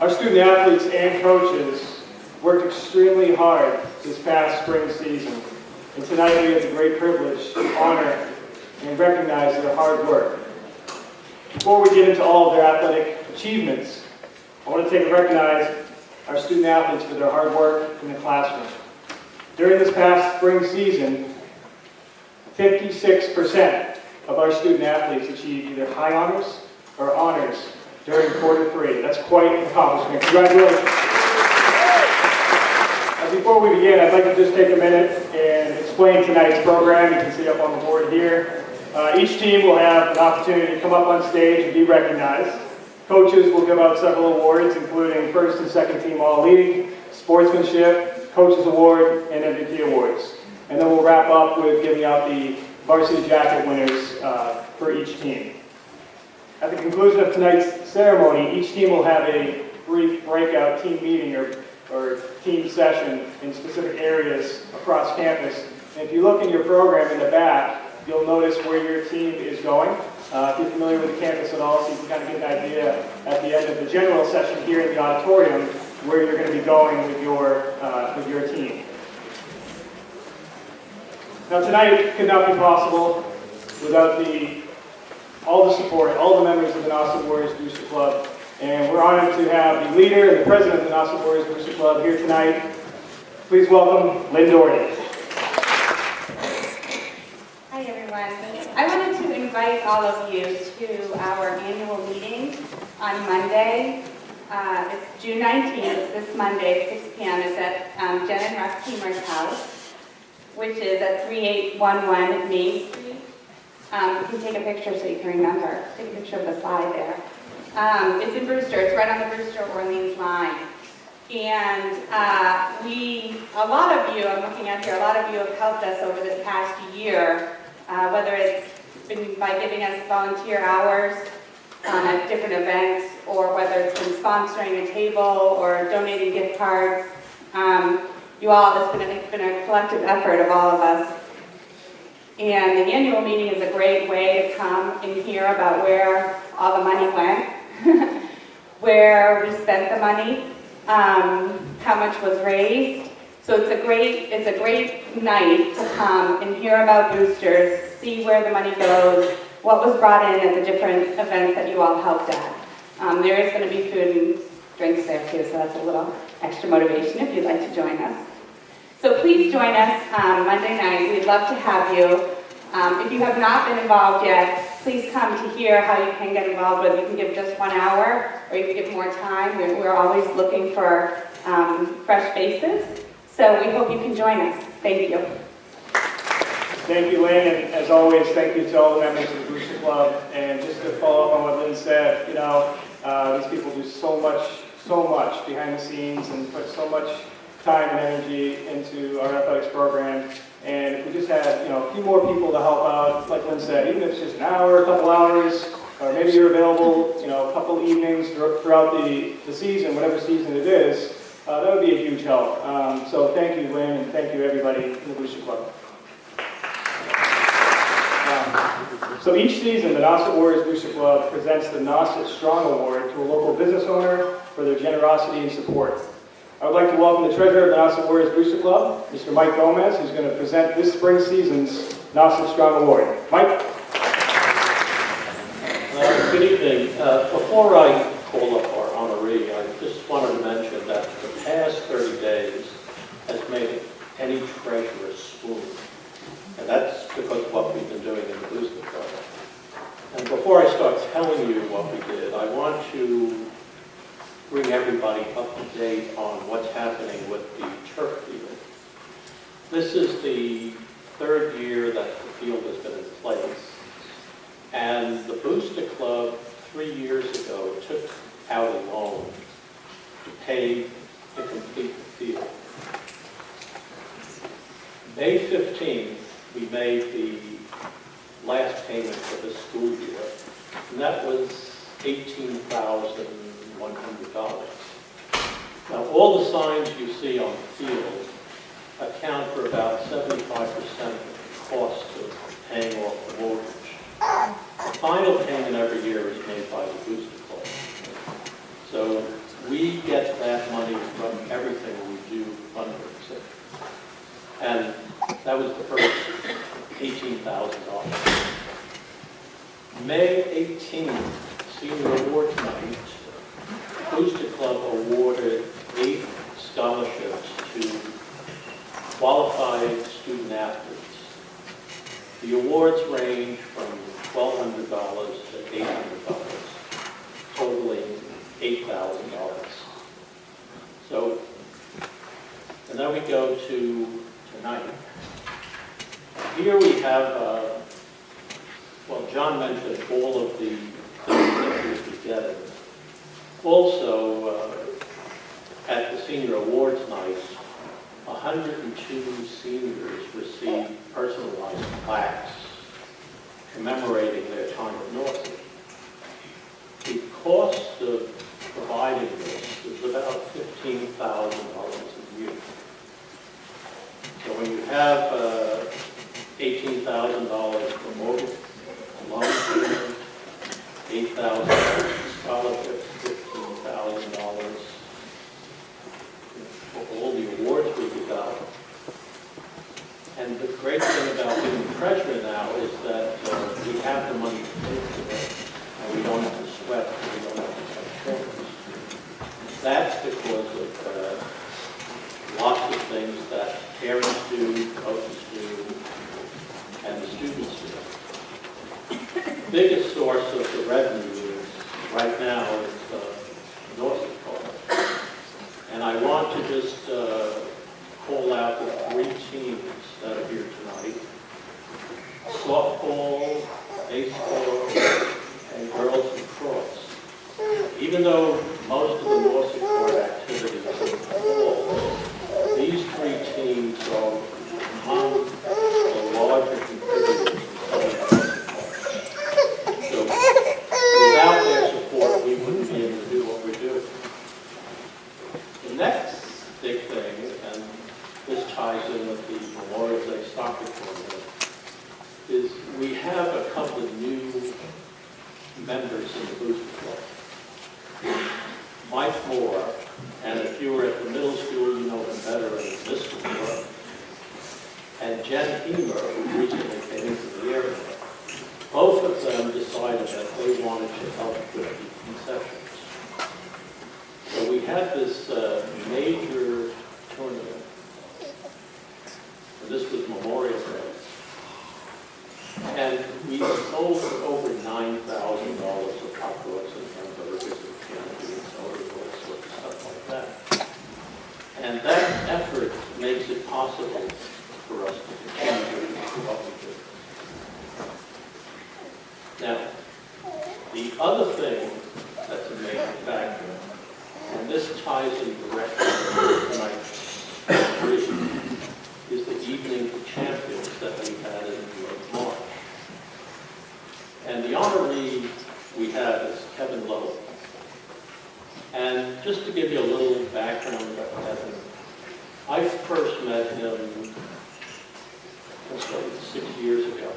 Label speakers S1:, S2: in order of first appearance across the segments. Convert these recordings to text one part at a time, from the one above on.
S1: Our student athletes and coaches worked extremely hard this past spring season, and tonight we have the great privilege to honor and recognize their hard work. Before we get into all of their athletic achievements, I want to take and recognize our student athletes for their hard work in the classroom. During this past spring season, 56% of our student athletes achieved either high honors or honors during quarter three. That's quite an accomplishment. Congratulations. Before we begin, I'd like to just take a minute and explain tonight's program. You can see up on the board here. Each team will have an opportunity to come up on stage and be recognized. Coaches will give out several awards, including first and second team all-league, sportsmanship, coaches award, and MVP awards. And then we'll wrap up with giving out the varsity jacket winners for each team. At the conclusion of tonight's ceremony, each team will have a brief breakout team meeting or team session in specific areas across campus. And if you look in your program in the back, you'll notice where your team is going. If you're familiar with the campus at all, so you can kind of get an idea at the end of the general session here in the auditorium where you're going to be going with your team. Now tonight could not be possible without all the support, all the members of the Nauset Warriors Booster Club, and we're honored to have the leader and the president of the Nauset Warriors Booster Club here tonight. Please welcome Lynn Doherty.
S2: Hi everyone. I wanted to invite all of you to our annual meeting on Monday. It's June 19th, it's this Monday at 6 p.m. It's at Jen and Russ Keemer's house, which is at 3811 Main Street. You can take a picture so you can remember. Take a picture of the slide there. It's in Brewster. It's right on the Brewster-Orleans line. And a lot of you, I'm looking at here, a lot of you have helped us over this past year, whether it's been by giving us volunteer hours at different events, or whether it's been sponsoring a table or donating gift cards. You all, it's been a collective effort of all of us. And the annual meeting is a great way to come and hear about where all the money went, where we spent the money, how much was raised. So it's a great night to come and hear about boosters, see where the money goes, what was brought in at the different events that you all helped at. There is going to be food and drinks there too, so that's a little extra motivation if you'd like to join us. So please join us Monday night. We'd love to have you. If you have not been involved yet, please come to hear how you can get involved. Whether you can give just 1 hour or you can give more time. We're always looking for fresh faces. So we hope you can join us. Thank you.
S1: Thank you, Lynn, and as always, thank you to all the members of the Booster Club. And just to follow up on what Lynn said, these people do so much behind the scenes and put so much time and energy into our athletics program. And if we just had, a few more people to help out, like Lynn said, even if it's just an hour, a couple hours, or maybe you're available, a couple evenings throughout the season, whatever season it is, that would be a huge help. So thank you, Lynn, and thank you, everybody in the Booster Club. So each season, the Nauset Warriors Booster Club presents the Nauset Strong Award to a local business owner for their generosity and support. I would like to welcome the treasurer of the Nauset Warriors Booster Club, Mr. Mike Gomez, who's going to present this spring season's Nauset Strong Award. Mike?
S3: Good evening. Before I call up our honoree, I just wanted to mention that the past 30 days has made any treasurer swoon. And that's because of what we've been doing in the Booster Club. And before I start telling you what we did, I want to bring everybody up to date on what's happening with the turf field. This is the 3rd year that the field has been in place. And the Booster Club 3 years ago took out a loan to pay to complete the field. May 15th, we made the last payment for this school year, and that was $18,100. Now, all the signs you see on the field account for about 75% of the cost of paying off the mortgage. The final payment every year is made by the Booster Club. So we get that money from everything we do fundraising. And that was the first $18,000. May 18th, Senior Awards Night, Booster Club awarded 8 scholarships to qualified student athletes. The awards range from $1,200 to $800, totaling $8,000. So, and then we go to tonight. Here we have, well, John mentioned all of the things that we're together. Also, at the Senior Awards Night, 102 seniors received personalized plaques commemorating their time at Norfolk. The cost of providing this is about $15,000 a year. So when you have $18,000 for loan payment, $8,000 scholarships, $15,000 for all the awards we develop. And the great thing about being treasurer now is that we have the money to pay for it, and we don't have to sweat, and we don't have to cut corners. That's because of lots of things that parents do, coaches do, and the students do. The biggest source of the revenue is, right now, is Norfolk Card. And I want to just call out the 3 teams that are here tonight: softball, baseball, and girls lacrosse. Even though most of the Norfolk Card activities are in the fall, these 3 teams are among the larger contributors in Southern Norfolk Card. So without their support, we wouldn't be able to do what we're doing. The next big thing, and this ties in with the Memorial Day soccer tournament, is we have a couple of new members in the Booster Club. Mike Moore, and if you were at the middle school, you know him better in this school, and Jen Hemer, who recently came into the area. Both of them decided that they wanted to help with the concessions. So we had this major tournament. And this was Memorial Day. And we sold over $9,000 of hot dogs and hamburgers and candy and soda, all sorts of stuff like that. And that effort makes it possible for us to continue to do what we do. Now, the other thing that's a major factor, and this ties in directly with tonight's brief, is the evening of champions that we had in March. And the honoree we have is Kevin Lowe. And just to give you a little background about Kevin, I first met him 6 years ago.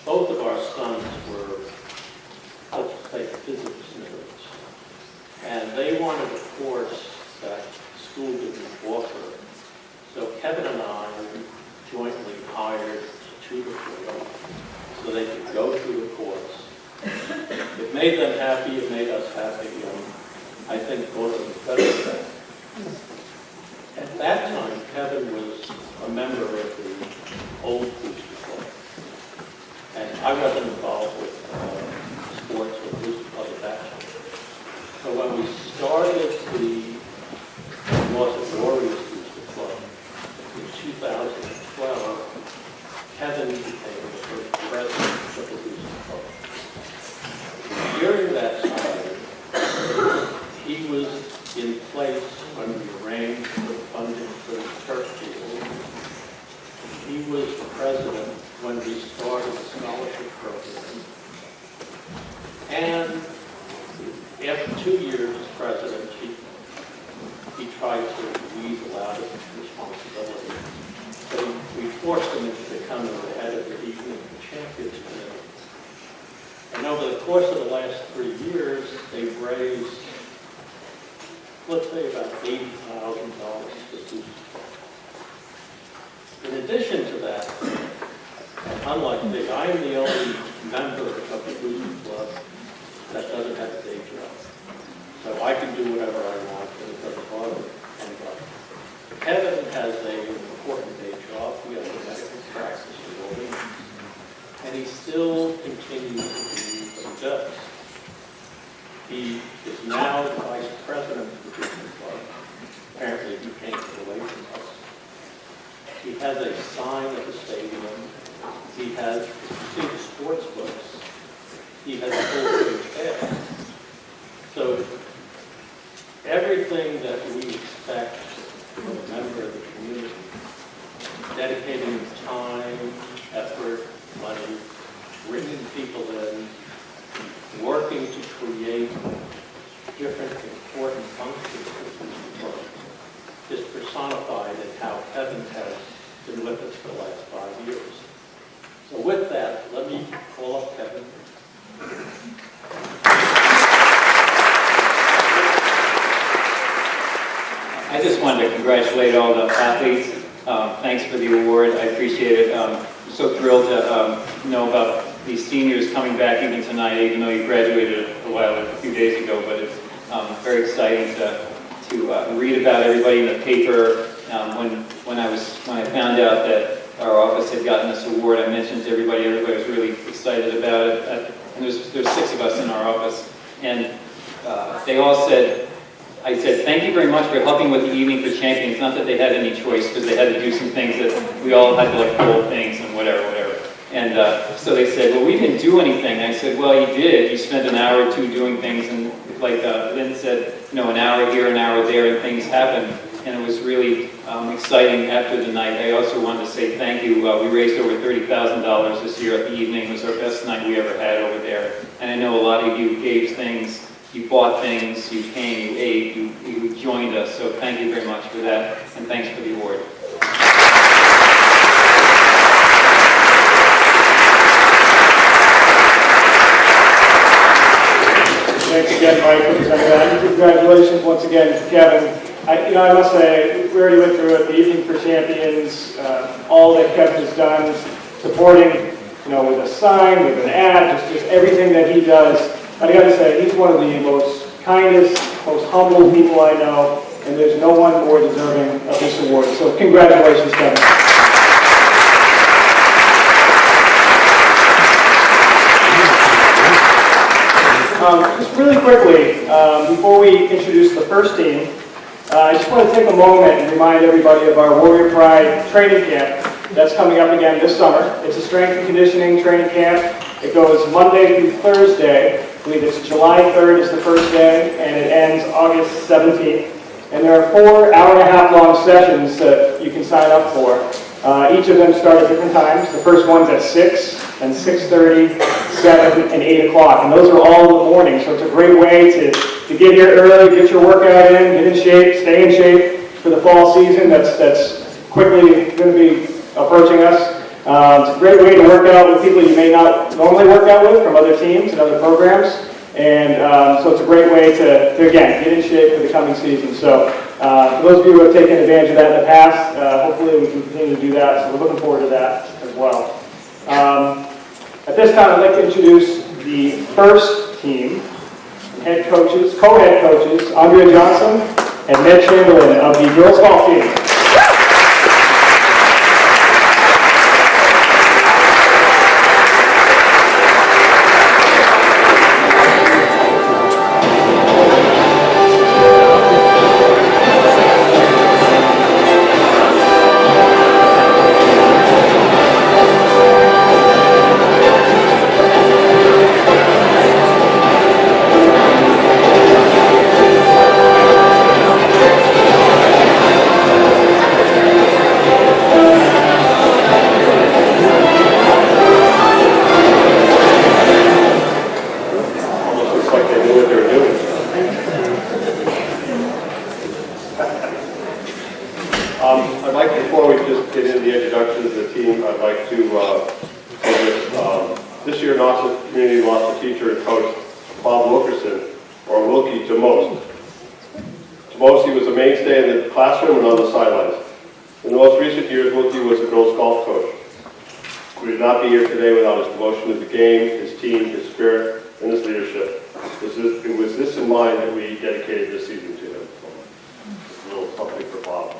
S3: Both of our sons were, let's say, physics nerds. And they wanted a course that school didn't offer. So Kevin and I jointly hired a tutor for them so they could go through the course. It made them happy, it made us happy, and I think both of them better than that. At that time, Kevin was a member of the old Booster Club. And I wasn't involved with sports or Booster Club at that time. So when we started the Norfolk Warriors Booster Club in 2012, Kevin became the first president of the Booster Club. During that time, he was in place when we arranged for funding for the church field. He was the president when we started the scholarship program. And after 2 years as president, he tried to weasel out of his responsibility. So we forced him into becoming the head of the Evening of Champions Committee. And over the course of the last 3 years, they've raised let's say about $80,000 to boost. In addition to that, and unlike me, I am the only member of the Booster Club that doesn't have a day job. So I can do whatever I want, and it doesn't bother anybody. Kevin has an important day job. He has a medical practice in Orleans, and he still continues to do what he does. He is now the vice president of the Booster Club. Apparently, he came away from us. He has a sign at the stadium. He has, if you see the sports books, he has a full page ad. So everything that we expect from a member of the community, dedicating time, effort, money, bringing people in, working to create different important functions for the club, is personified in how Kevin has been with us for the last 5 years. So with that, let me call up Kevin.
S4: I just wanted to congratulate all the athletes. Thanks for the award. I appreciate it. I'm so thrilled to know about these seniors coming back even tonight, even though you graduated a few days ago. But it's very exciting to read about everybody in the paper. When I found out that our office had gotten this award, I mentioned to everybody. Everybody was really excited about it. And there's 6 of us in our office, and they all said, I said, thank you very much for helping with the Evening for Champions. Not that they had any choice, because they had to do some things that we all had to like hold things and whatever. And so they said, well, we didn't do anything. I said, well, you did. You spent an hour or two doing things, and like Lynn said, an hour here, an hour there, and things happened. And it was really exciting after the night. I also wanted to say thank you. We raised over $30,000 this year at the evening. It was our best night we ever had over there. And I know a lot of you gave things. You bought things, you came, you ate, you joined us, so thank you very much for that, and thanks for the award.
S1: Thanks again, Mike, for presenting that. And congratulations once again to Kevin. I must say, we already went through it, the Evening for Champions, all that Kevin has done, supporting, with a sign, with an ad, just everything that he does. I got to say, he's one of the most kindest, most humble people I know, and there's no one more deserving of this award. So congratulations, Kevin. Just really quickly, before we introduce the first team, I just want to take a moment and remind everybody of our Warrior Pride training camp that's coming up again this summer. It's a strength and conditioning training camp. It goes Monday through Thursday. I believe it's July 3rd is the first day, and it ends August 17th. And there are 4 hour-and-a-half-long sessions that you can sign up for. Each of them start at different times. The first one's at 6, and 6:30, 7, and 8 o'clock. And those are all in the morning, so it's a great way to get here early, get your workout in, get in shape, stay in shape for the fall season that's quickly going to be approaching us. It's a great way to work out with people you may not normally work out with from other teams and other programs. And so it's a great way to again, get in shape for the coming season. So for those of you who have taken advantage of that in the past, hopefully we can continue to do that. So we're looking forward to that as well. At this time, I'd like to introduce the first team, head coaches, co-head coaches, Andrea Johnson and Ned Chamberlain of the girls golf team.
S5: I'd like, before we just get into the introduction of the team, I'd like to say that this year Nauset community lost a teacher and coach, Bob Wilkerson, or Wilkie to most. Mosi was a mainstay in the classroom and on the sidelines. In the most recent years, Wookie was the girls' golf coach. We would not be here today without his devotion to the game, his team, his spirit, and his leadership. It was this in mind that we dedicated this season to him. So, a little something for Bob.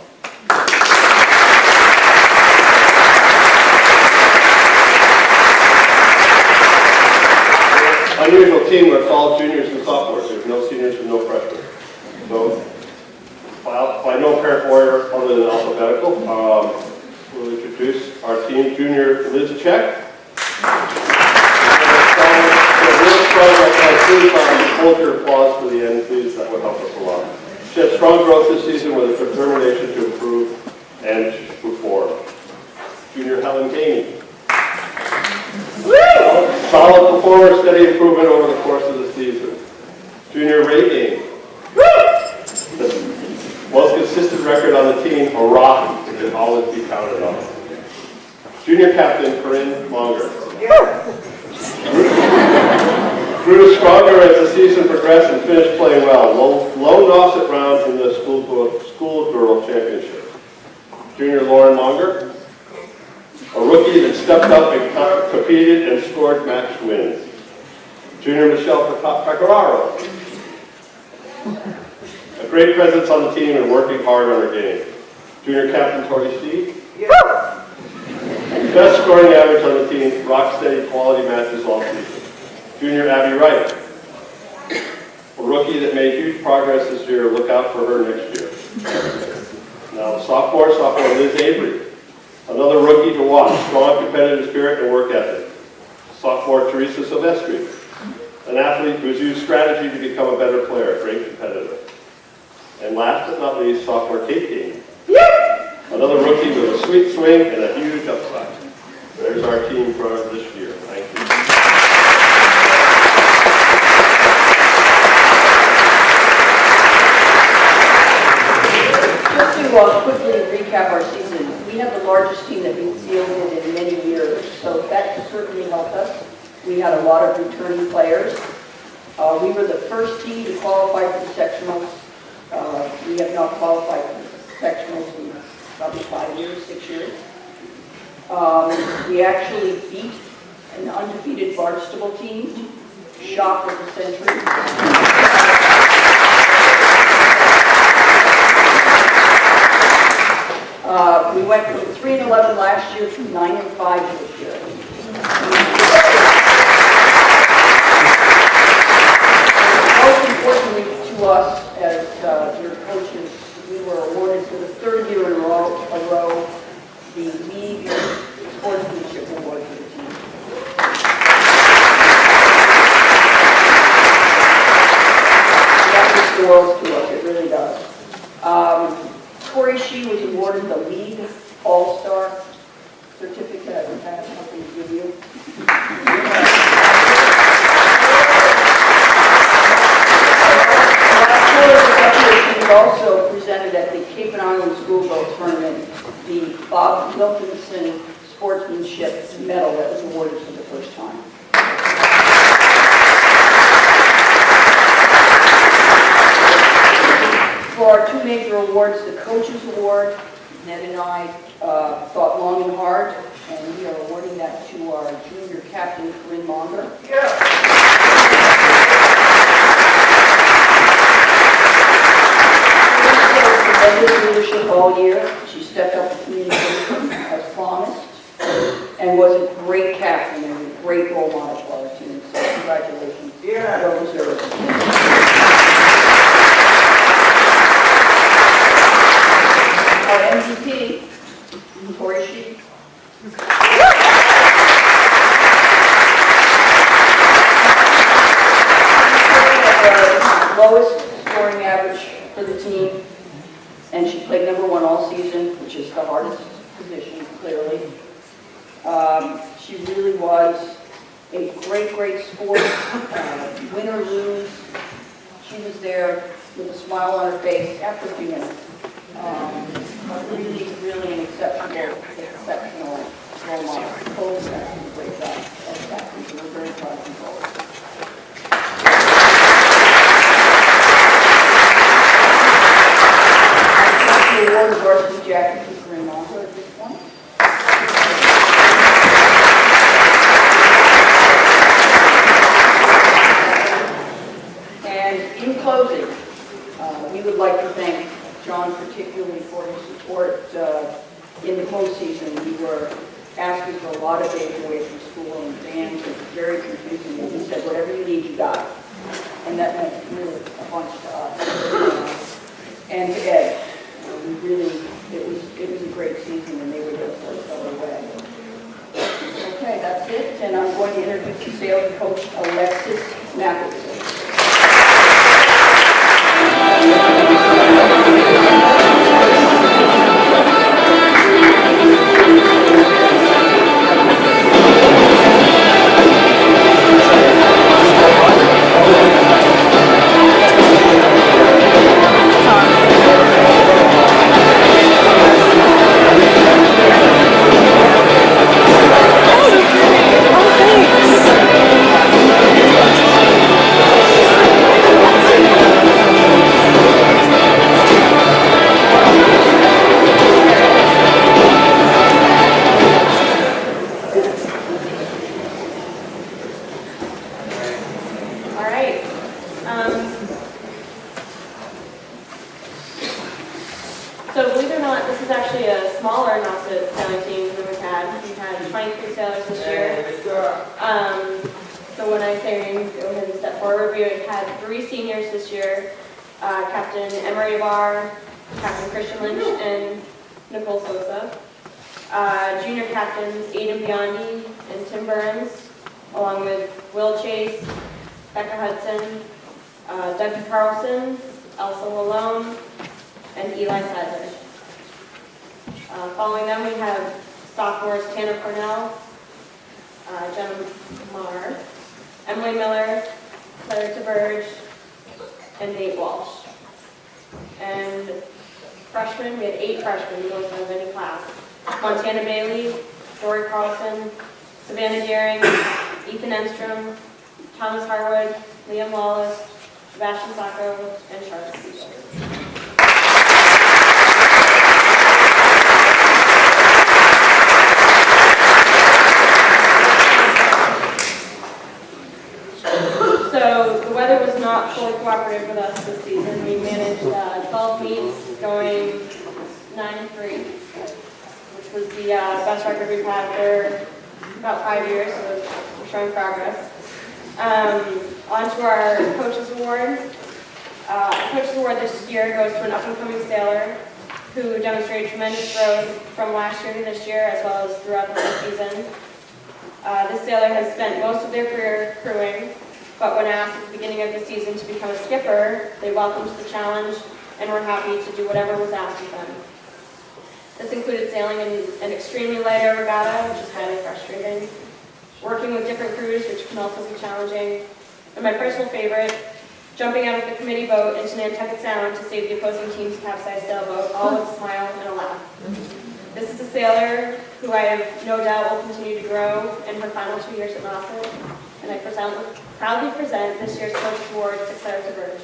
S5: Unusual team where it's all juniors and sophomores. There's no seniors and no freshmen. So, by no apparent order other than alphabetical, we'll introduce our team. Junior Liz Check. Hold your applause for the end, please. That would help us a lot. She had strong growth this season with a determination to improve and move forward. Junior Helen Ganey. Solid performer, steady improvement over the course of the season. Junior Ray Ganey. The most consistent record on the team, a rock that can always be counted on. Junior Captain Corinne Monger. Grew stronger as the season progressed and finished playing well. Lone Nauset round in the school girl championship. Junior Lauren Monger, a rookie that stepped up and competed and scored match wins. Junior Michelle Pecoraro, a great presence on the team and working hard on her game. Junior Captain Tori Steve, best scoring average on the team, rock steady quality matches all season. Junior Abby Wright, a rookie that made huge progress this year. Look out for her next year. Now sophomore Liz Avery, another rookie to watch, strong competitive spirit and work ethic. Sophomore Teresa Silvestri, an athlete who's used strategy to become a better player, great competitor. And last but not least, sophomore Kate King, another rookie with a sweet swing and a huge upside. There's our team for this year. Thank you.
S6: Just to quickly recap our season, we have the largest team that we've fielded in many years, so that certainly helped us. We had a lot of returning players. We were the first team to qualify for the sectionals. We have not qualified for the sectionals in probably 5 years, 6 years. We actually beat an undefeated Barnstable team, shock of the century. We went from 3-11 last year to 9-5 this year. Most importantly to us as your coaches, we were awarded for the third year in a row the League Sportsmanship Award for the team. That means the world to us, it really does. Corey Shee was awarded the League All-Star certificate. I have something to give you. He also presented at the Cape and Island School Boat Tournament the Bob Wilkinson Sportsmanship Medal that was awarded for the first time. For our two major awards, the Coaches Award, Ned and I thought long and hard, and we are awarding that to our junior captain, Corinne Monger. Leadership all year. She stepped up to communication as promised and was a great captain and a great role model for our team. So congratulations. Well deserved. Our MVP, Tori Shee. Lowest scoring average for the team. And she played number 1 all season, which is the hardest position, clearly. She really was a great sport, win or lose. She was there with a smile on her face after a few minutes. Really an exceptional role model. Both did a great job as captains, and we're very proud of them both. award the varsity jacket to Grandma at this point. And in closing, we would like to thank John particularly for his support in the postseason. We were asking for a lot of days away from school and band. It was very confusing. And he said, whatever you need, you got it. And that meant really a bunch to us. And to Ed. We really, it was a great season, and they were just so away. Okay, that's it. And I'm going to introduce the sales coach, Alexis McElroy.
S7: So believe it or not, this is actually a smaller NRHS sailing team than we've had. We've had 23 sailors this year. So when I say your names, go ahead and step forward. We've had 3 seniors this year, Captain Emery Barr, Captain Christian Lynch, and Nicole Sosa. Junior captains Aiden Biondi and Tim Burns, along with Will Chase, Becca Hudson, Doug Carlson, Elsa Malone, and Eli Sadler. Following them, we have sophomores Tanner Cornell, Jenna Marr, Emily Miller, Claire DeBurge, and Nate Walsh. And freshmen, we had 8 freshmen, the most out of any class. Montana Bailey, Dory Carlson, Savannah Deering, Ethan Enstrom, Thomas Harwood, Liam Wallace, Sebastian Sacco, and Charles Cecil. So the weather was not fully cooperative with us this season. We managed 12 meets going 9-3, which was the best record we've had for about 5 years, so we're showing progress. On to our Coaches Award. The Coaches Award this year goes to an up-and-coming sailor who demonstrated tremendous growth from last year to this year, as well as throughout the whole season. This sailor has spent most of their career crewing, but when asked at the beginning of the season to become a skipper, they welcomed the challenge and were happy to do whatever was asked of them. This included sailing in an extremely light air regatta, which is highly frustrating, working with different crews, which can also be challenging, and my personal favorite, jumping out of the committee boat into Nantucket Sound to save the opposing team's capsized sailboat, all with a smile and a laugh. This is a sailor who I have no doubt will continue to grow in her final 2 years at Nauset, and I proudly present this year's Coaches Award to Claire DeBurge.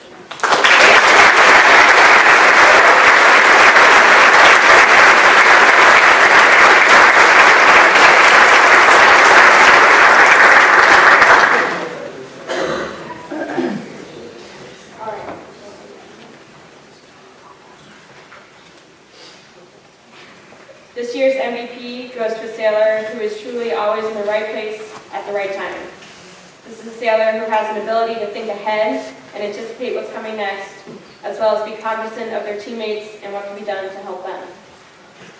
S7: This year's MVP goes to a sailor who is truly always in the right place at the right time. This is a sailor who has an ability to think ahead and anticipate what's coming next, as well as be cognizant of their teammates and what can be done to help them.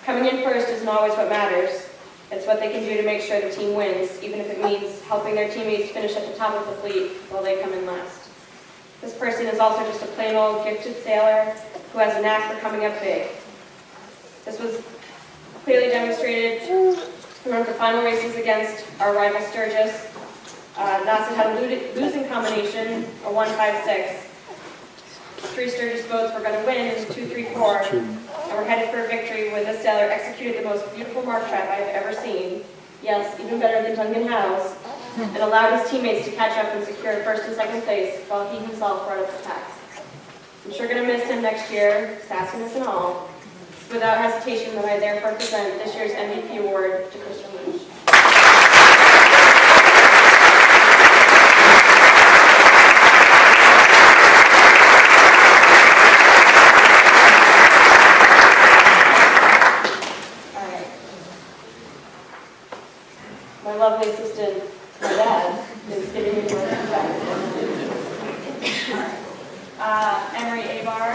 S7: Coming in first isn't always what matters. It's what they can do to make sure the team wins, even if it means helping their teammates finish at the top of the fleet while they come in last. This person is also just a plain old gifted sailor who has a knack for coming up big. This was clearly demonstrated through one of the final races against our rival Sturgis. Nauset had a losing combination, a 1-5-6. 3 Sturgis boats were going to win in 2-3-4, and we're headed for a victory where this sailor executed the most beautiful mark trap I've ever seen. Yes, even better than Duncan Howe's, and allowed his teammates to catch up and secure first and second place while he himself brought up the packs. I'm sure going to miss him next year, sassiness and all. Without hesitation, that I therefore present this year's MVP award to Christian Lynch. All right. My lovely assistant, my dad, is giving me my back. Emery Abar.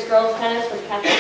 S7: Girls tennis with Kathleen.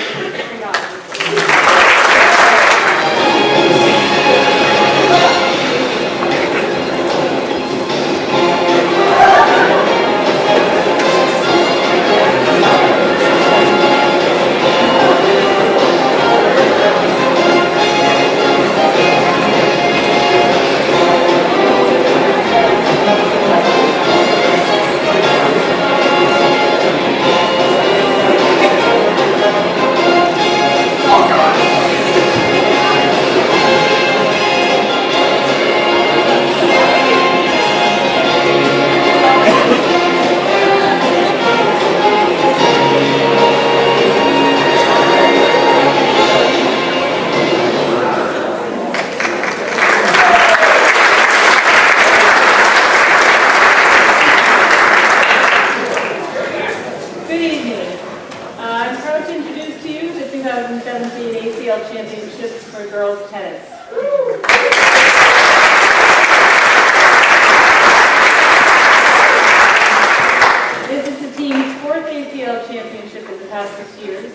S7: Championships for girls tennis. This is the team's fourth ACL championship in the past 6 years,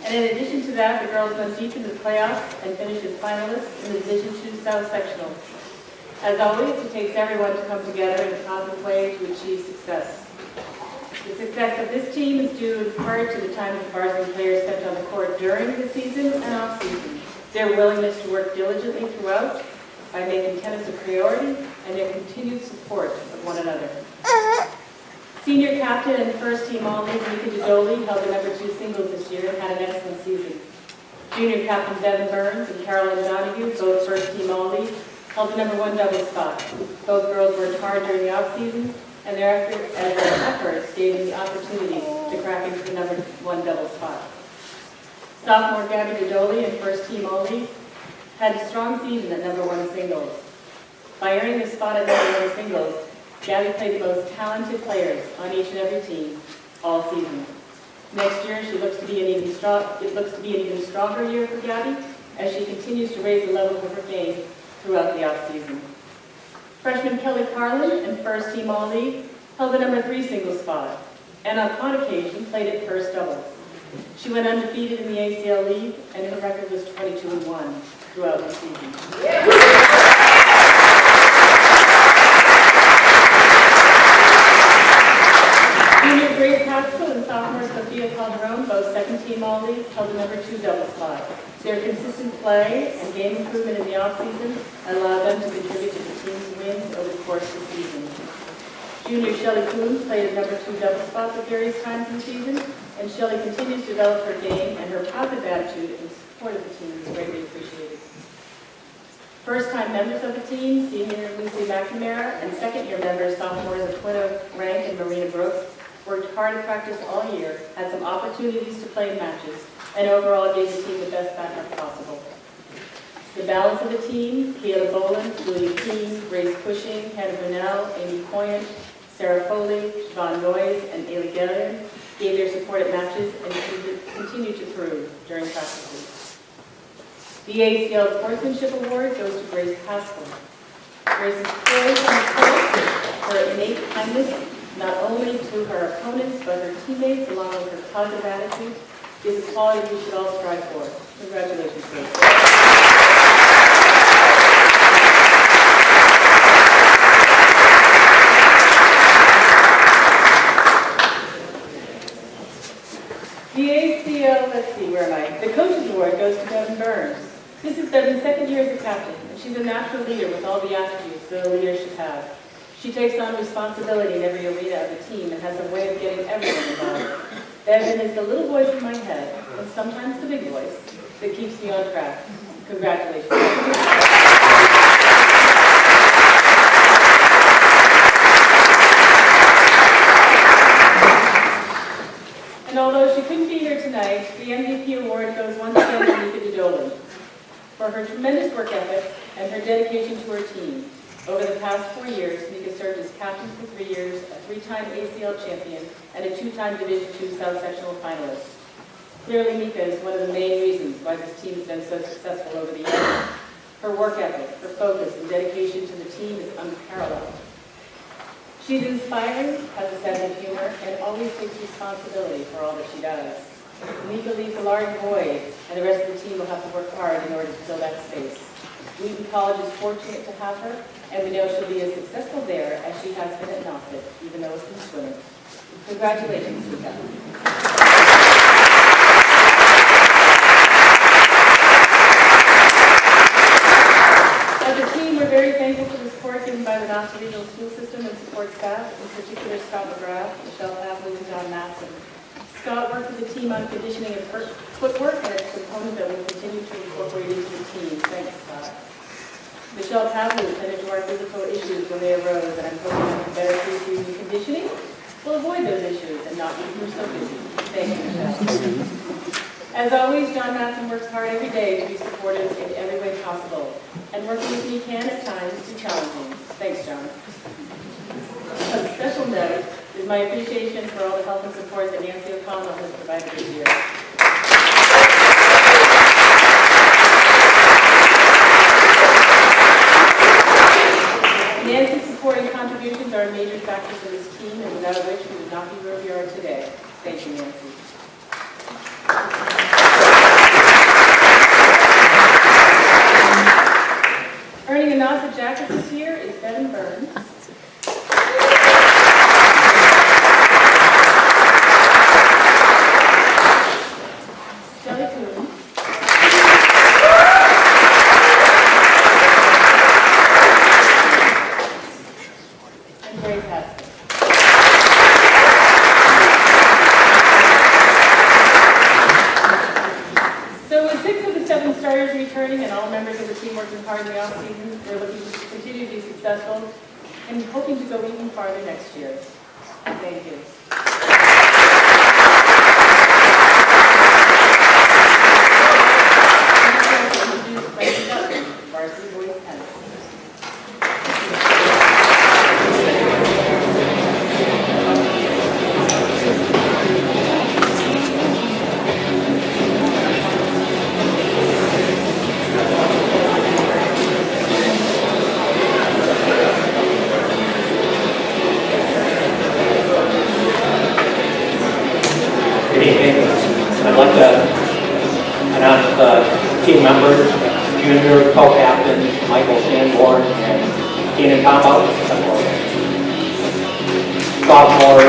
S7: and in addition to that, the girls went deep into the playoffs and finished as finalists in the Division II South Sectional. As always, it takes everyone to come together in a positive way to achieve success. The success of this team is due in part to the time that the varsity players stepped on the court during the season and off-season, their willingness to work diligently throughout by making tennis a priority, and their continued support of one another. Senior captain and first team all-league Mika Didoli held the #2 singles this year and had an excellent season. Junior captain Devin Burns and Carolyn Donahue, both first team all-league, held the #1 doubles spot. Both girls worked hard during the off-season, and their efforts gave them the opportunity to crack into the #1 double spot. Sophomore Gabby Didoli and first team all-league had a strong season at #1 singles. By earning the spot at #1 singles, Gabby played the most talented players on each and every team all season. Next year, it looks to be an even stronger year for Gabby as she continues to raise the level of her game throughout the off-season. Freshman Kelly Carlin and first team all-league held the #3 singles spot, and on occasion played at first doubles. She went undefeated in the ACL League, and her record was 22-1 throughout the season. Junior Grace Haskell and sophomore Sophia Calderon, both second team all-league, held the #2 double spot. Their consistent play and game improvement in the off-season allowed them to contribute to the team's wins over the course of the season. Junior Shelley Coons played at #2 double spots at various times in the season, and Shelley continues to develop her game, and her positive attitude in support of the team is greatly appreciated. First-time members of the team, senior Lucy McNamara, and second-year members, sophomores Aquino Rank and Marina Brooks, worked hard at practice all year, had some opportunities to play in matches, and overall gave the team the best backup possible. The balance of the team, Kayla Boland, Julia Keene, Grace Cushing, Hannah Brunel, Amy Poyant, Sarah Foley, Siobhan Noyes, and Ayla Gillian gave their support at matches and continued to prove during practices. The ACL Sportsmanship Award goes to Grace Haskell. Grace is poised on the court, her innate kindness, not only to her opponents, but her teammates, along with her positive attitude, is a quality we should all strive for. Congratulations, Grace.
S8: This is Devin's second year as a captain, and she's a natural leader with all the attributes that a leader should have. She takes on responsibility in every arena of the team and has a way of getting everyone involved. Devin is the little voice in my head, and sometimes the big voice, that keeps me on track. Congratulations. And although she couldn't be here tonight, the MVP award goes once again to Nika DeDolan for her tremendous work ethic and her dedication to her team. Over the past 4 years, Nika served as captain for 3 years, a 3-time ACL champion, and a 2-time Division II South Sectional finalist. Clearly, Nika is one of the main reasons why this team has been so successful over the years. Her work ethic, her focus, and dedication to the team is unparalleled. She's inspiring, has a sense of humor, and always takes responsibility for all that she does. Nika leaves a large void, and the rest of the team will have to work hard in order to fill that space. Wheaton College is fortunate to have her, and we know she'll be as successful there as she has been at Nauset, even though it's in swimming. Congratulations, Nika. As a team, we're very thankful for the support given by the Nauset Regional School System and support staff, in particular Scott McGrath, Michelle Havley, and John Matson. Scott worked with the team on conditioning and footwork, and it's a component that we'll continue to incorporate into the team. Thanks, Scott. Michelle Havley attended to our physical issues when they arose, and I'm hoping that the better pre-season conditioning will avoid those issues and not make them so busy. Thank you, Michelle. As always, John Matson works hard every day to be supportive in every way possible, and working with me can at times be challenging. Thanks, John. A special note is my appreciation for all the help and support that Nancy O'Connell has provided this year. Nancy's support and contributions are a major factor for this team, and without which we would not be where we are today. Thank you, Nancy. Earning a Nauset jacket this year is Devin Burns. Shelley Coon. And Grace Haskell. So with 6 of the 7 starters returning and all members of the team working hard in the off-season, we're looking to continue to be successful and hoping to go even farther next year. Thank you. Varsity boys tennis.
S3: Good evening. I'd like to announce the team members, junior co-captains Michael Sanborn and Keenan Combo. Sophomore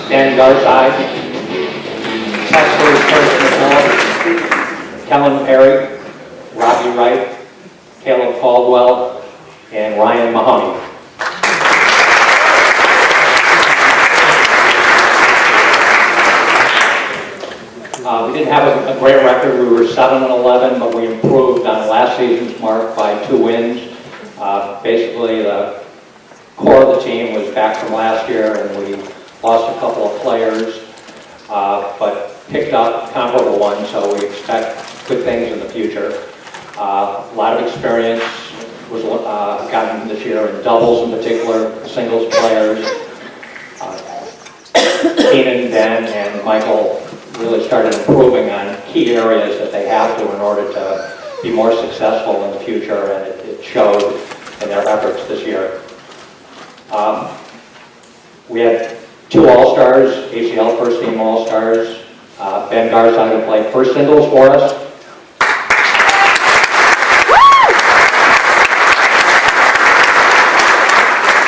S3: Dan Garside. Texas First Nicole, Kellen Perry, Robbie Wright, Caleb Caldwell, and Ryan Mahoney. We didn't have a great record. We were 7-11, but we improved on last season's mark by 2 wins. Basically, the core of the team was back from last year, and we lost a couple of players, but picked up comparable ones, so we expect good things in the future. A lot of experience was gotten this year in doubles in particular, singles players. Keenan, Ben, and Michael really started improving on key areas that they have to in order to be more successful in the future, and it showed in their efforts this year. We had 2 All-Stars, ACL First Team All-Stars. Ben Garside, who played first singles for us.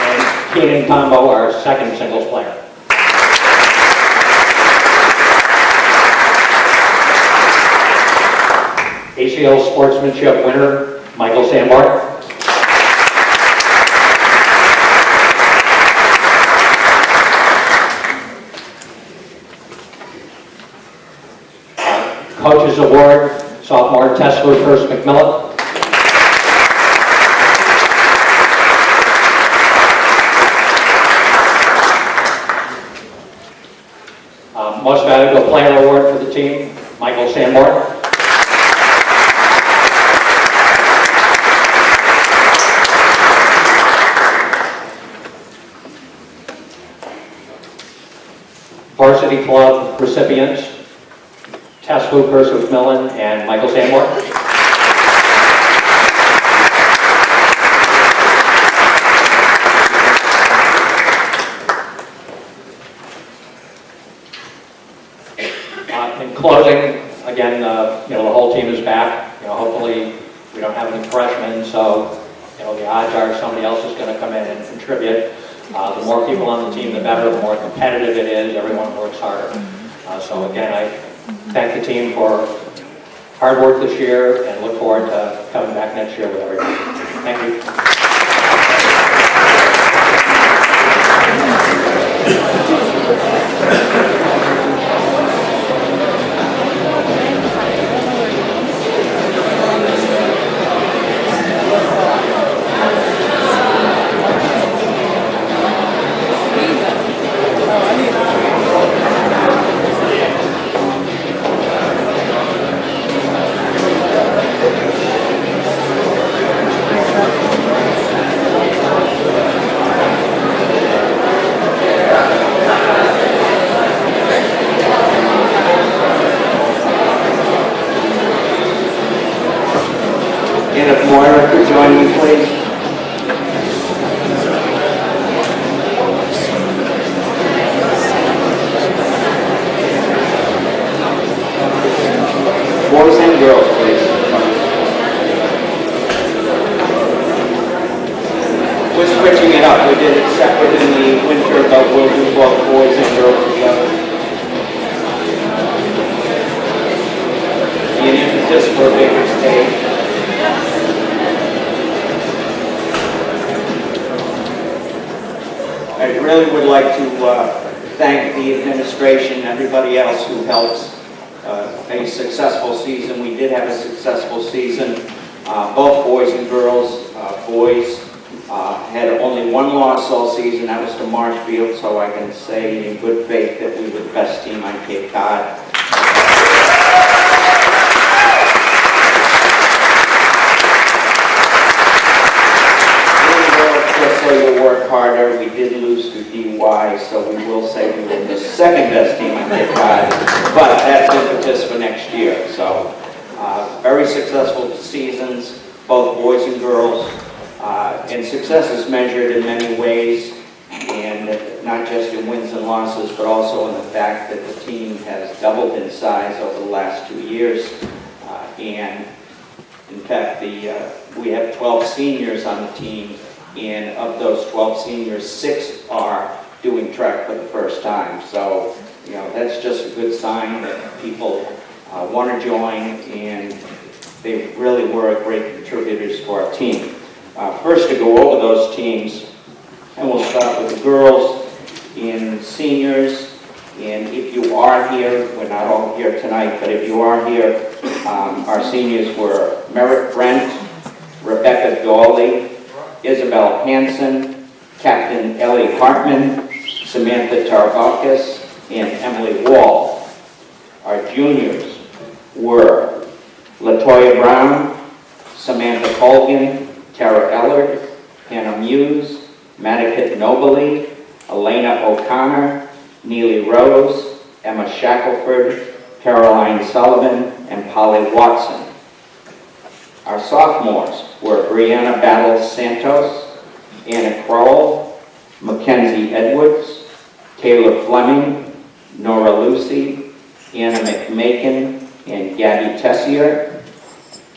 S3: And Keenan Combo, our second singles player. ACL Sportsmanship winner, Michael Sandbar. Coaches Award, sophomore Tesla First McMillan. Most Valuable Player Award for the team, Michael Sandbar. Varsity Club recipients, Tess First McMillan and Michael Sandbar. In closing, again, the whole team is back. Hopefully we don't have any freshmen, so the odds are somebody else is going to come in and contribute. The more people on the team, the better. The more competitive it is, everyone works harder. So again, I thank the team for hard work this year and look forward to coming back next year with everybody. Thank you.
S9: And if Moira could join me, please. Boys and girls, please. We're switching it up. We did it separate in the winter, but we'll do both boys and girls together. The emphasis for a bigger stage. I really would like to thank the administration and everybody else who helps a successful season. We did have a successful season. Both boys and girls. Boys had only one loss all season. That was to Marshfield, so I can say in good faith that we were the best team on Cape Cod. You work harder. We did lose to DY, so we will say we were the second best team on Cape Cod, but that's impetus for next year. So very successful seasons, both boys and girls, and success is measured in many ways, and not just in wins and losses, but also in the fact that the team has doubled in size over the last 2 years, and in fact we have 12 seniors on the team. And of those 12 seniors, 6 are doing track for the first time. So, that's just a good sign that people want to join, and they really were great contributors to our team. First, to go over those teams, and we'll start with the girls and seniors. And if you are here, we're not all here tonight, but if you are here, our seniors were Merritt Brent, Rebecca Dawley, Isabel Hansen, Captain Ellie Hartman, Samantha Tarvalkis, and Emily Wall. Our juniors were LaToya Brown, Samantha Colgan, Tara Ellard, Hannah Muse, Madikit Nobly, Elena O'Connor, Neely Rose, Emma Shackelford, Caroline Sullivan, and Polly Watson. Our sophomores were Brianna Battles Santos, Anna Crowell, Mackenzie Edwards, Taylor Fleming, Nora Lucy, Anna McMakin, and Gabby Tessier.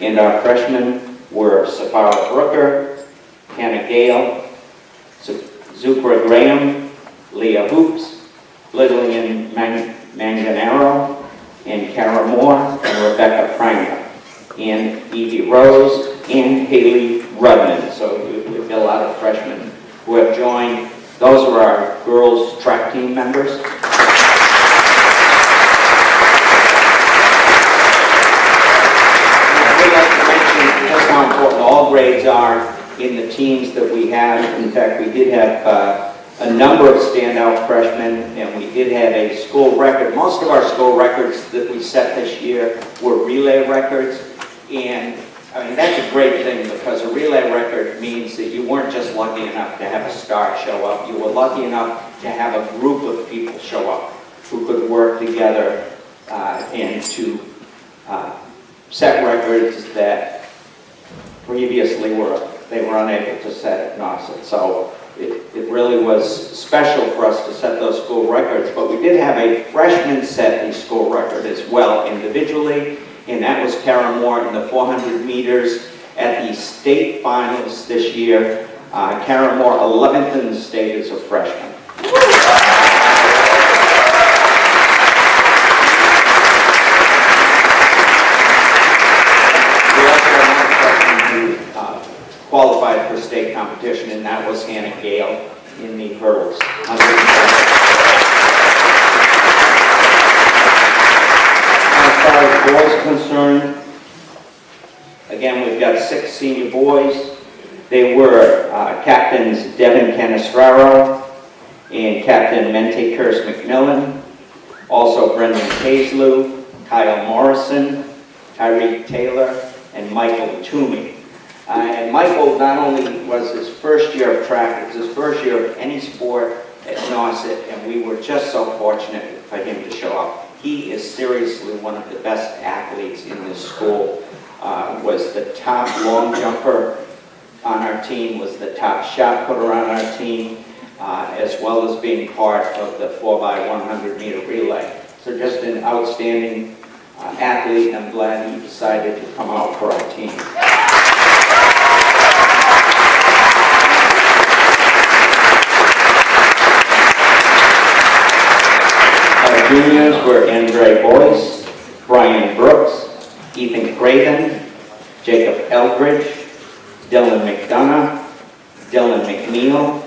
S9: And our freshmen were Safara Brooker, Hannah Gale, Zupra Graham, Leah Hoops, Lillian Manganaro, and Kara Moore, and Rebecca Pranger. and Evie Rose, and Haley Rudman. So we've got a lot of freshmen who have joined. Those are our girls track team members. I would like to mention just how important all grades are in the teams that we have. In fact, we did have a number of standout freshmen, and we did have a school record. Most of our school records that we set this year were relay records, and I mean, that's a great thing, because a relay record means that you weren't just lucky enough to have a star show up, you were lucky enough to have a group of people show up who could work together and to set records that previously they were unable to set at Nauset. So it really was special for us to set those school records, but we did have a freshman set a school record as well individually, and that was Kara Moore in the 400 meters at the state finals this year. Kara Moore, 11th in the state as a freshman. Qualified for state competition, and that was Hannah Gale in the hurdles. As far as boys concerned, again, we've got 6 senior boys. They were Captains Devin Canestraro and Captain Mente Curse McMillan, also Brendan Hazlew, Kyle Morrison, Tyreek Taylor, and Michael Toomey. And Michael not only was his first year of track, it was his first year of any sport at Nauset, and we were just so fortunate for him to show up. He is seriously one of the best athletes in this school. Was the top long jumper on our team, was the top shot putter on our team, as well as being part of the 4x100 meter relay. So just an outstanding athlete. I'm glad he decided to come out for our team. Our juniors were Andre Boyce, Brian Brooks, Ethan Craven, Jacob Eldridge, Dylan McDonough, Dylan McNeil,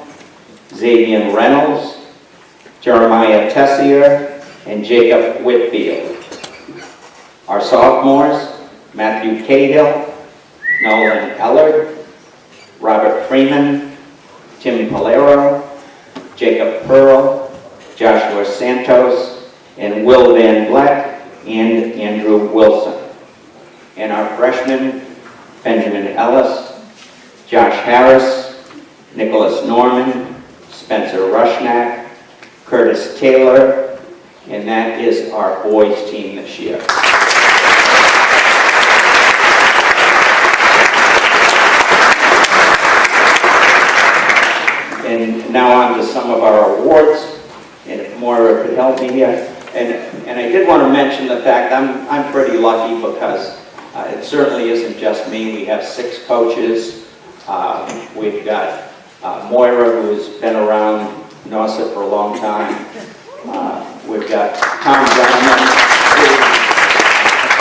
S9: Xavier Reynolds, Jeremiah Tessier, and Jacob Whitfield. Our sophomores, Matthew Cahill, Nolan Ellard, Robert Freeman, Tim Palero, Jacob Pearl, Joshua Santos, and Will Van Black, and Andrew Wilson. And our freshmen, Benjamin Ellis, Josh Harris, Nicholas Norman, Spencer Rushnack, Curtis Taylor, and that is our boys team this year. And now on to some of our awards, and if Moira could help me here. And I did want to mention the fact I'm pretty lucky, because it certainly isn't just me. We have 6 coaches. We've got Moira, who's been around Nauset for a long time. We've got Tom Brown, who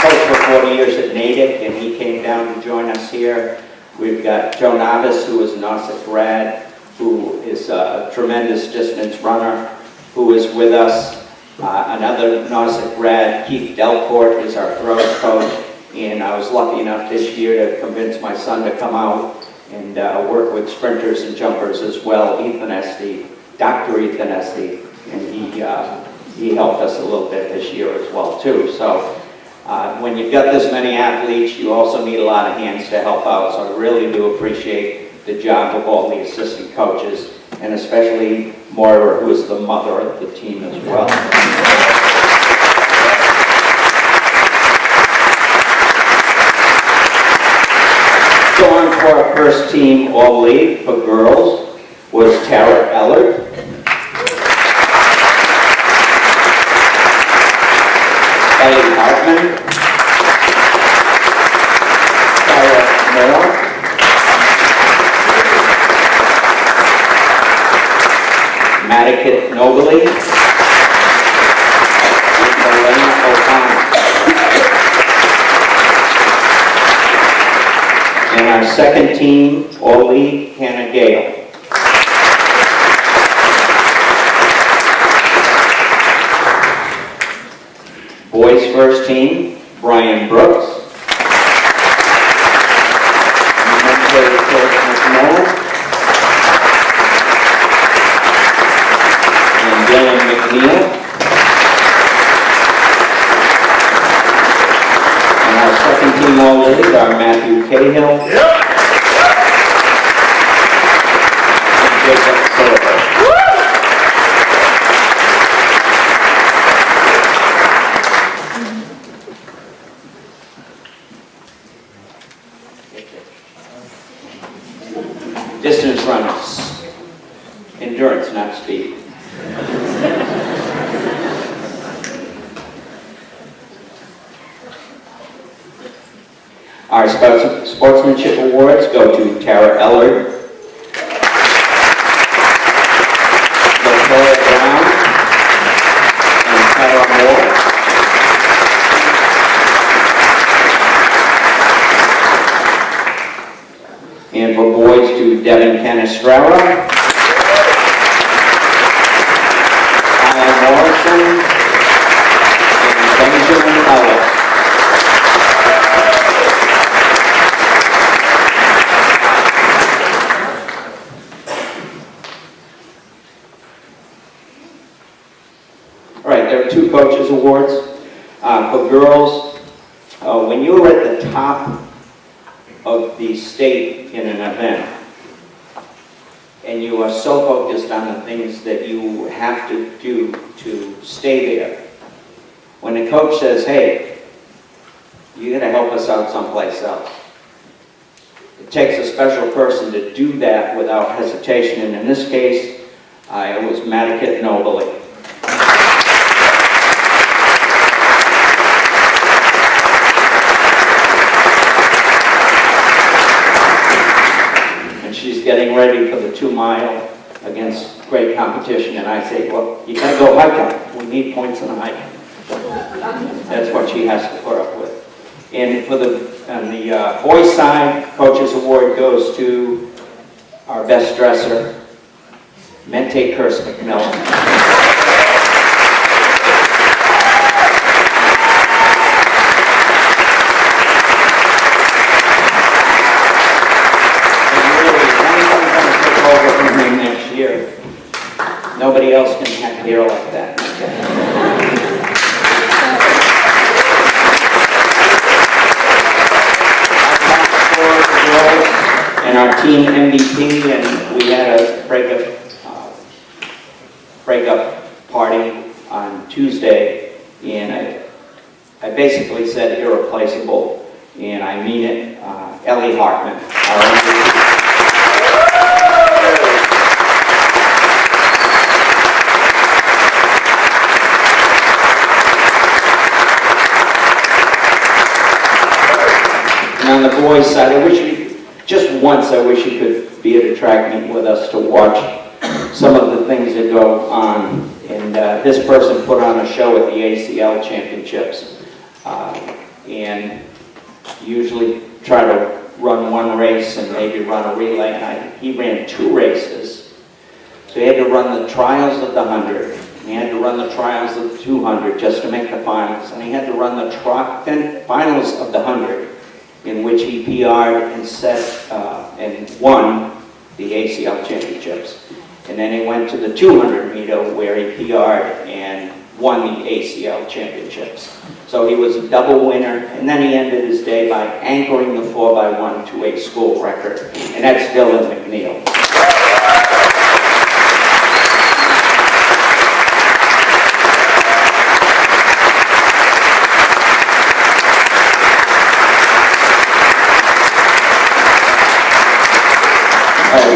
S9: coached for 40 years at Natick, and he came down to join us here. We've got Joe Navis, who is a Nauset grad, who is a tremendous distance runner, who is with us. Another Nauset grad, Keith Delport, is our throws coach, and I was lucky enough this year to convince my son to come out and work with sprinters and jumpers as well, Ethan Esty, Dr. Ethan Esty, and he helped us a little bit this year as well too. So when you've got this many athletes, you also need a lot of hands to help out, so I really do appreciate the job of all the assistant coaches, and especially Moira, who is the mother of the team as well. Going for our first team all-league for girls was Tara Ellard, Ellie Hartman, Sarah Moore, Madikit Nobley, and Elaine O'Connor. second team, Oli Hannah Gale. Boys first team, Brian Brooks. Men's coach, McMillan. And Dylan McNeil. And our second team all lead are Matthew Cahill. And Jacob Silver. Distance runners. Endurance, not speed. Our sportsmanship awards go to Tara Ellard, Latoya Brown, and Tara Moore. And for boys to Devin Canestrella, Kyle Morrison, and Benjamin Ellis. All right, there are two coaches awards. For girls, when you were at the top of the state in an event, and you are so focused on the things that you have to do to stay there, when the coach says, hey, you gotta help us out someplace else, it takes a special person to do that without hesitation, and in this case, it was Madikit Nobly. She's getting ready for the 2 mile against great competition, and I say, well, you gotta go hiking. We need points in the hike. That's what she has to put up with. And for the boys' side, Coach's Award goes to our best dresser, Mente Curse McMillan. Nobody else can have hair like that. And our team MVP, and we had a breakup party on Tuesday, and I basically said irreplaceable, and I mean it. Ellie Hartman, our MVP. On the boys' side, just once I wish you could be at a track meet with us to watch some of the things that go on. And this person put on a show at the ACL Championships. And usually try to run one race and maybe run a relay. And he ran 2 races. So he had to run the trials of the 100. And he had to run the trials of the 200 just to make the finals. And he had to run the finals of the 100. In which he PR'd and and won the ACL Championships. And then he went to the 200 meter where he PR'd and won the ACL Championships. So he was a double winner, and then he ended his day by anchoring the 4x1 to a school record, and that's Dylan McNeil.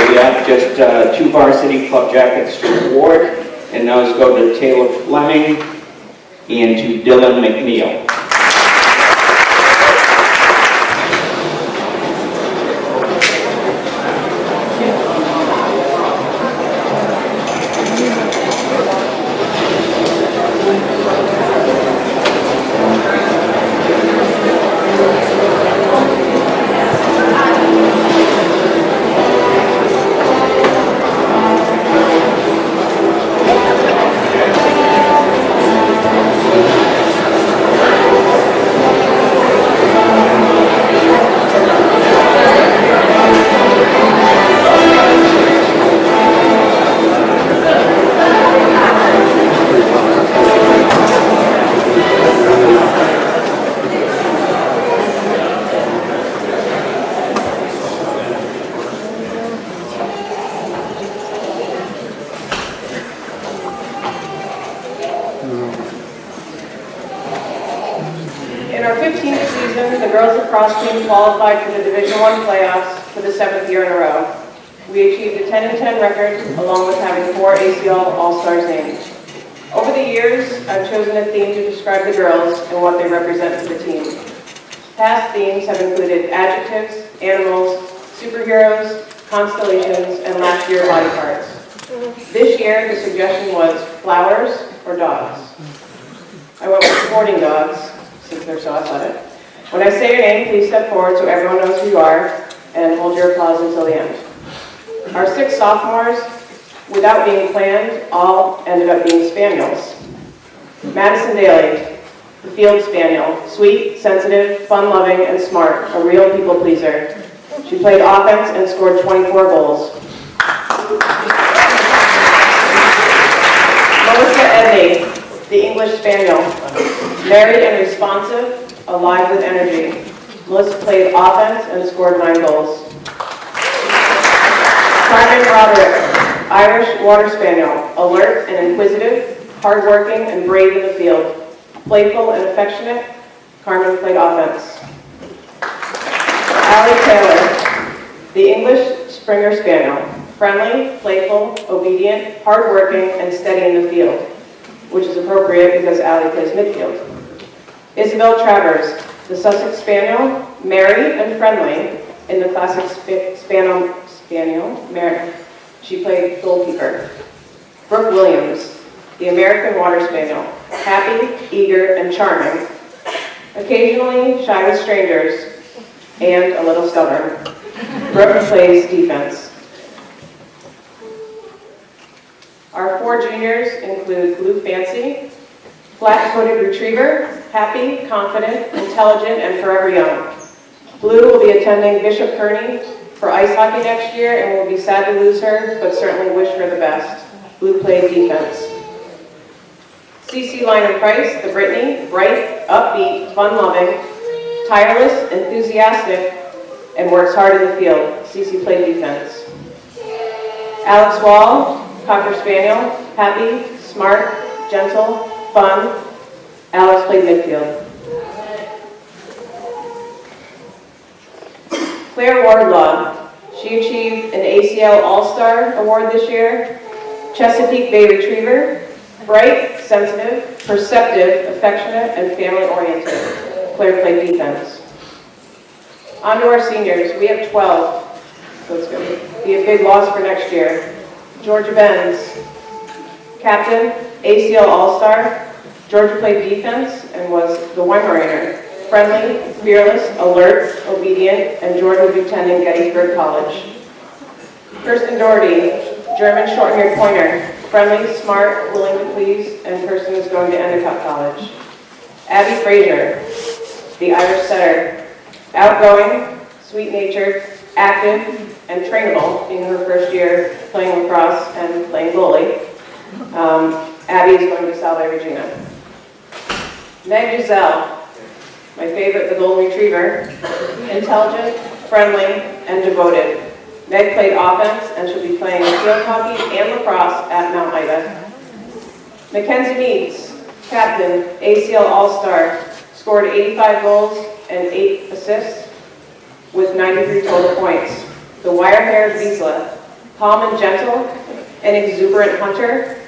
S9: We have just 2 varsity club jackets to award, and those go to Taylor Fleming and to Dylan McNeil.
S7: season, the girls lacrosse team qualified for the Division I playoffs for the 7th year in a row. We achieved a 10-10 record, along with having 4 ACL All-Stars named. Over the years, I've chosen a theme to describe the girls and what they represent to the team. Past themes have included adjectives, animals, superheroes, constellations, and last year body parts. This year, the suggestion was flowers or dogs. I went with sporting dogs, since they're so athletic. When I say your name, please step forward so everyone knows who you are, and hold your applause until the end. Our 6 sophomores, without being planned, all ended up being spaniels. Madison Daly, the field spaniel, sweet, sensitive, fun-loving, and smart, a real people pleaser. She played offense and scored 24 goals. Melissa Edney, the English spaniel, merry and responsive, alive with energy. Melissa played offense and scored 9 goals. Carmen Roderick, Irish water spaniel, alert and inquisitive, hardworking and brave in the field. Playful and affectionate, Carmen played offense. Allie Taylor, the English Springer Spaniel, friendly, playful, obedient, hardworking, and steady in the field, which is appropriate because Allie plays midfield. Isabel Travers, the Sussex Spaniel, merry and friendly in the classic Spaniel, she played goalkeeper. Brooke Williams, the American Water Spaniel, happy, eager, and charming, occasionally shy with strangers, and a little stubborn. Brooke plays defense. Our 4 juniors include Blue Fancy, flat-footed retriever, happy, confident, intelligent, and forever young. Blue will be attending Bishop Kearney for ice hockey next year, and we'll be sad to lose her, but certainly wish her the best. Blue played defense. CC Lynham Price, the Brittany, bright, upbeat, fun-loving, tireless, enthusiastic, and works hard in the field. CC played defense. Alex Wall, Cocker Spaniel, happy, smart, gentle, fun. Alex played midfield. Claire Wardlaw, she achieved an ACL All-Star Award this year. Chesapeake Bay Retriever, bright, sensitive, perceptive, affectionate, and family-oriented. Claire played defense. On to our seniors. We have 12, so it's going to be a big loss for next year. Georgia Benz, captain, ACL All-Star. Georgia played defense and was the Weimaraner. Friendly, fearless, alert, obedient, and Georgia will be attending Gettysburg College. Kirsten Doherty, German short-haired pointer. Friendly, smart, willing to please, and person is going to Endicott College. Abby Frazier, the Irish setter. Outgoing, sweet-natured, active, and trainable, being her first year playing lacrosse and playing goalie. Abby is going to Salve Regina. Meg Giselle, my favorite, the golden retriever, intelligent, friendly, and devoted. Meg played offense and she'll be playing field hockey and lacrosse at Mount Ida. Mackenzie Meads, captain, ACL All-Star, scored 85 goals and 8 assists with 93 total points. The wire-haired Wiesla, calm and gentle, an exuberant hunter.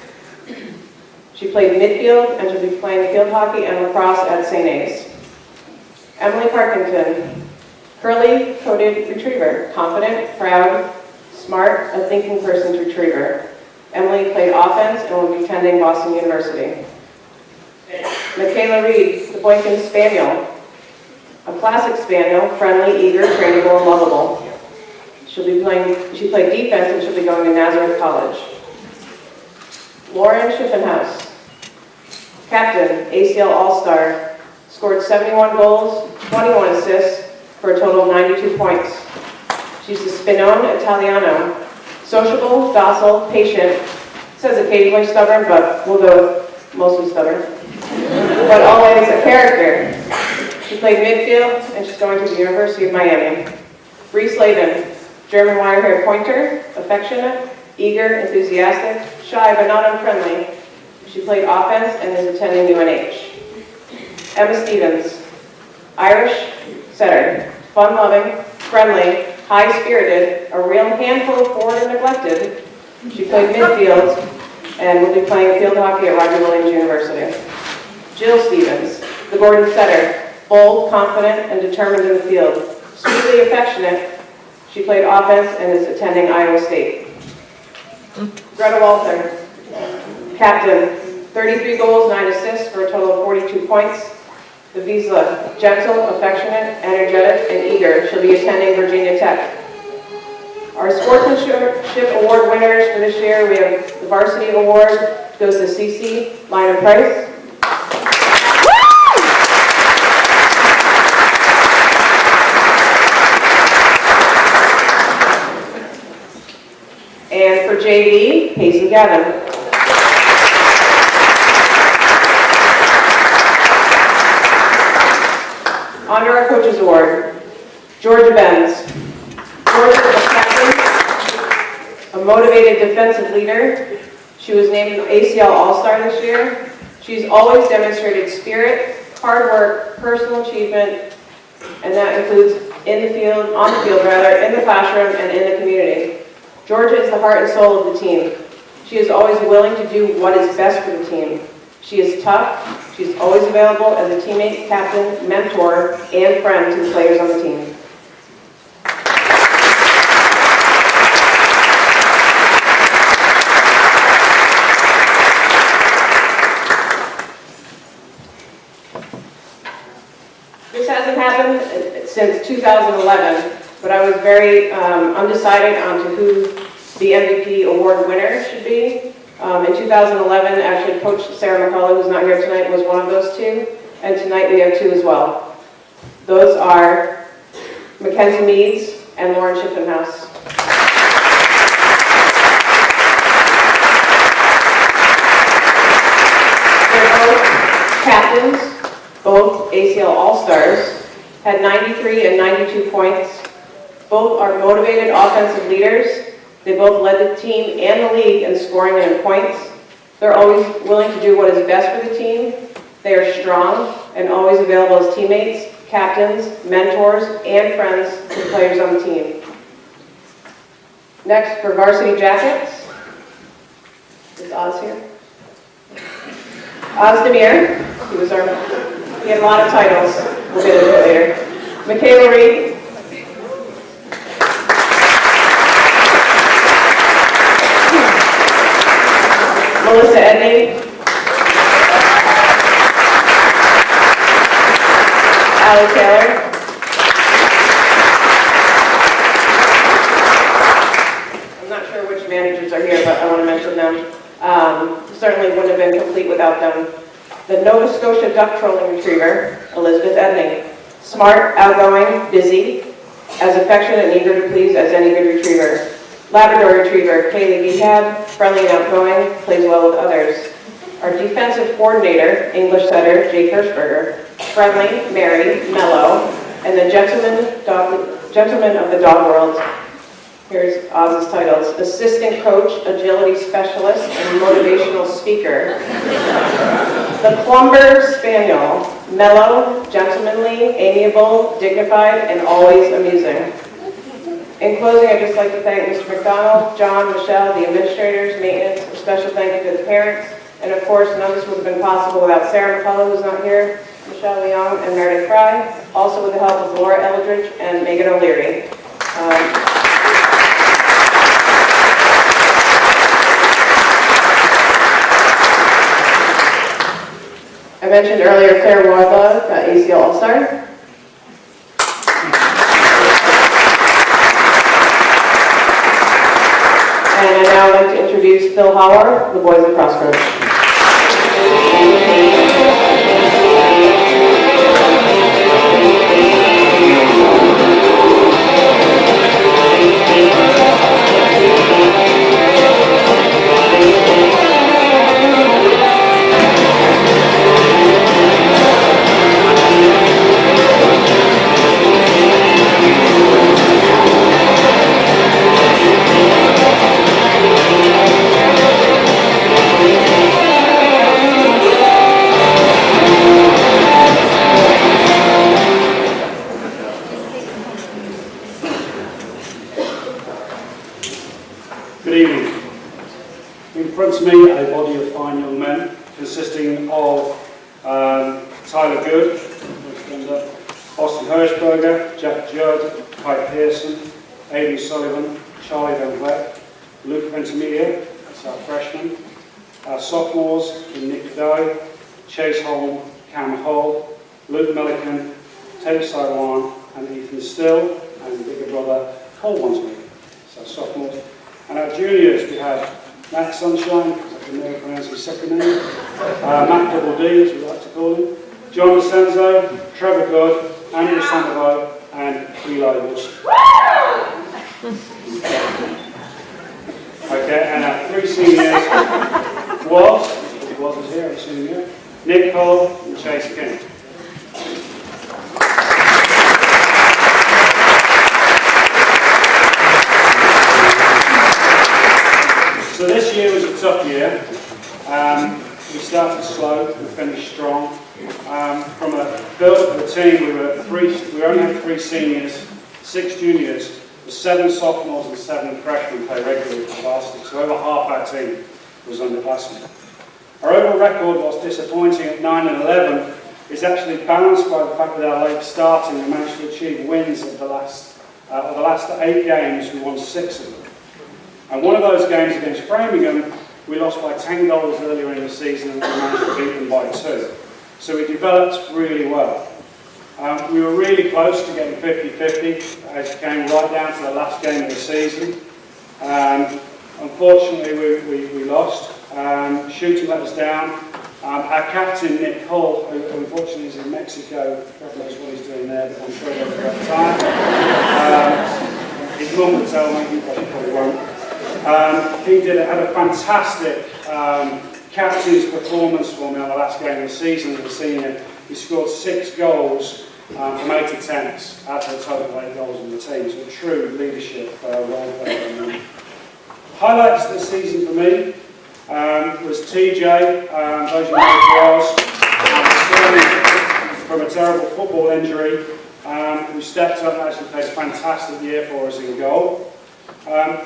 S7: She played midfield and she'll be playing field hockey and lacrosse at St. A's. Emily Parkington, curly-coated retriever, confident, proud, smart, a thinking person's retriever. Emily played offense and will be attending Boston University. Michaela Reed, the Boykin Spaniel, a classic spaniel, friendly, eager, trainable, and lovable. She played defense and she'll be going to Nazareth College. Lauren Schiffenhaus, captain, ACL All-Star, scored 71 goals, 21 assists, for a total of 92 points. She's the Spinone Italiano, sociable, docile, patient, says occasionally stubborn, but we'll go with mostly stubborn, but always a character. She played midfield, and she's going to the University of Miami. Bree Slavin, German wire-haired pointer, affectionate, eager, enthusiastic, shy but not unfriendly. She played offense and is attending UNH. Emma Stevens,
S10: Irish setter, fun-loving, friendly, high-spirited, a real handful of forward and neglected. She played midfield and will be playing field hockey at Roger Williams University. Jill Stevens, the Gordon setter, bold, confident, and determined in the field. Sweetly affectionate, she played offense and is attending Iowa State. Greta Walter, captain, 33 goals, 9 assists for a total of 42 points. The Vizsla, gentle, affectionate, energetic, and eager. She'll be attending Virginia Tech. Our sportsmanship award winners for this year, we have the varsity award goes to CC, Lina Price. And for JV, Paisley Gavin. Under our Coaches Award, Georgia Benz. Georgia is a captain, a motivated defensive leader. She was named an ACL All-Star this year. She's always demonstrated spirit, hard work, personal achievement, and that includes in the field, on the field rather, in the classroom, and in the community. Georgia is the heart and soul of the team. She is always willing to do what is best for the team. She is tough. She's always available as a teammate, captain, mentor, and friend to the players on the team. This hasn't happened since 2011, but I was very undecided on to who the MVP award winner should be. In 2011, actually Coach Sarah McCullough, who's not here tonight, was one of those two, and tonight we have two as well. Those are Mackenzie Meads and Lauren Schiffinhaus. They're both captains, both ACL All-Stars, had 93 and 92 points. Both are motivated offensive leaders. They both led the team and the league in scoring and in points. They're always willing to do what is best for the team. They are strong and always available as teammates, captains, mentors, and friends to the players on the team. Next, for varsity jackets, is Oz here? Oz Demir, he had a lot of titles. We'll get into it later. Michaela Reed, Melissa Edney, Allie Taylor, I'm not sure which managers are here, but I want to mention them. Certainly wouldn't have been complete without them. The Nova Scotia Duck Trolling Retriever, Elizabeth Edney. Smart, outgoing, busy, as affectionate and eager to please as any good retriever. Labrador Retriever, Kaylee Behab, friendly and outgoing, plays well with others. Our defensive coordinator, English setter, Jake Hirschberger, friendly, merry, mellow, and the gentleman of the dog world. Here's Oz's titles: assistant coach, agility specialist, and motivational speaker. The Clumber Spaniel, mellow, gentlemanly, amiable, dignified, and always amusing. In closing, I'd just like to thank Mr. McDonald, John, Michelle, the administrators, maintenance, a special thank you to the parents, and of course, none of this would have been possible without Sarah McCullough, who's not here, Michelle Leong, and Meredith Fry, also with the help of Laura Eldridge and Megan O'Leary. I mentioned earlier Claire Wardlaw, ACL All-Star. And I'd now like to introduce Phil Hauer, the boys lacrosse coach.
S11: a body of fine young men consisting of Tyler Good, Austin Hirschberger, Jack Judd, Kai Pearson, Aidan Sullivan, Charlie Van Vleck, Luke Ventimiglia, that's our freshman, our sophomores in Nick Doe, Chase Holm, Cam Hull, Luke Milliken, Tate Sidewan, and Ethan Still, and bigger brother Cole Wansby. So sophomores. And our juniors, we have Matt Sunshine, I can never pronounce his second name, Matt Double D, as we like to call him, John Senzo, Trevor Good, Andrew Sandoval, and Eli Bush. Okay, and our three seniors was here, I'm senior, Nick Cole and Chase King. So this year was a tough year. We started slow, we finished strong. From a build up of the team, we only had 3 seniors, 6 juniors, 7 sophomores and 7 freshmen play regularly for varsity. So over half our team was underclassmen. Our overall record, whilst disappointing at 9 and 11, is actually balanced by the fact that our late starting, we managed to achieve wins of the last 8 games. We won 6 of them. And one of those games against Framingham, we lost by 10 goals earlier in the season and we managed to beat them by 2. So we developed really well. We were really close to getting 50-50 as it came right down to the last game of the season. Unfortunately, we lost. Shooting let us down. Our captain, Nick Hull, who unfortunately is in Mexico, God knows what he's doing there, but I'm sure he'll have a great time. His mum would tell me, but she probably won't. He had a fantastic captain's performance for me on the last game of the season as a senior. He scored 6 goals from 8 attempts out of a total of 8 goals in the team. So a true leadership role player. Highlights of the season for me was TJ, those you know who was, from a terrible football injury, who stepped up and actually played a fantastic year for us in goal.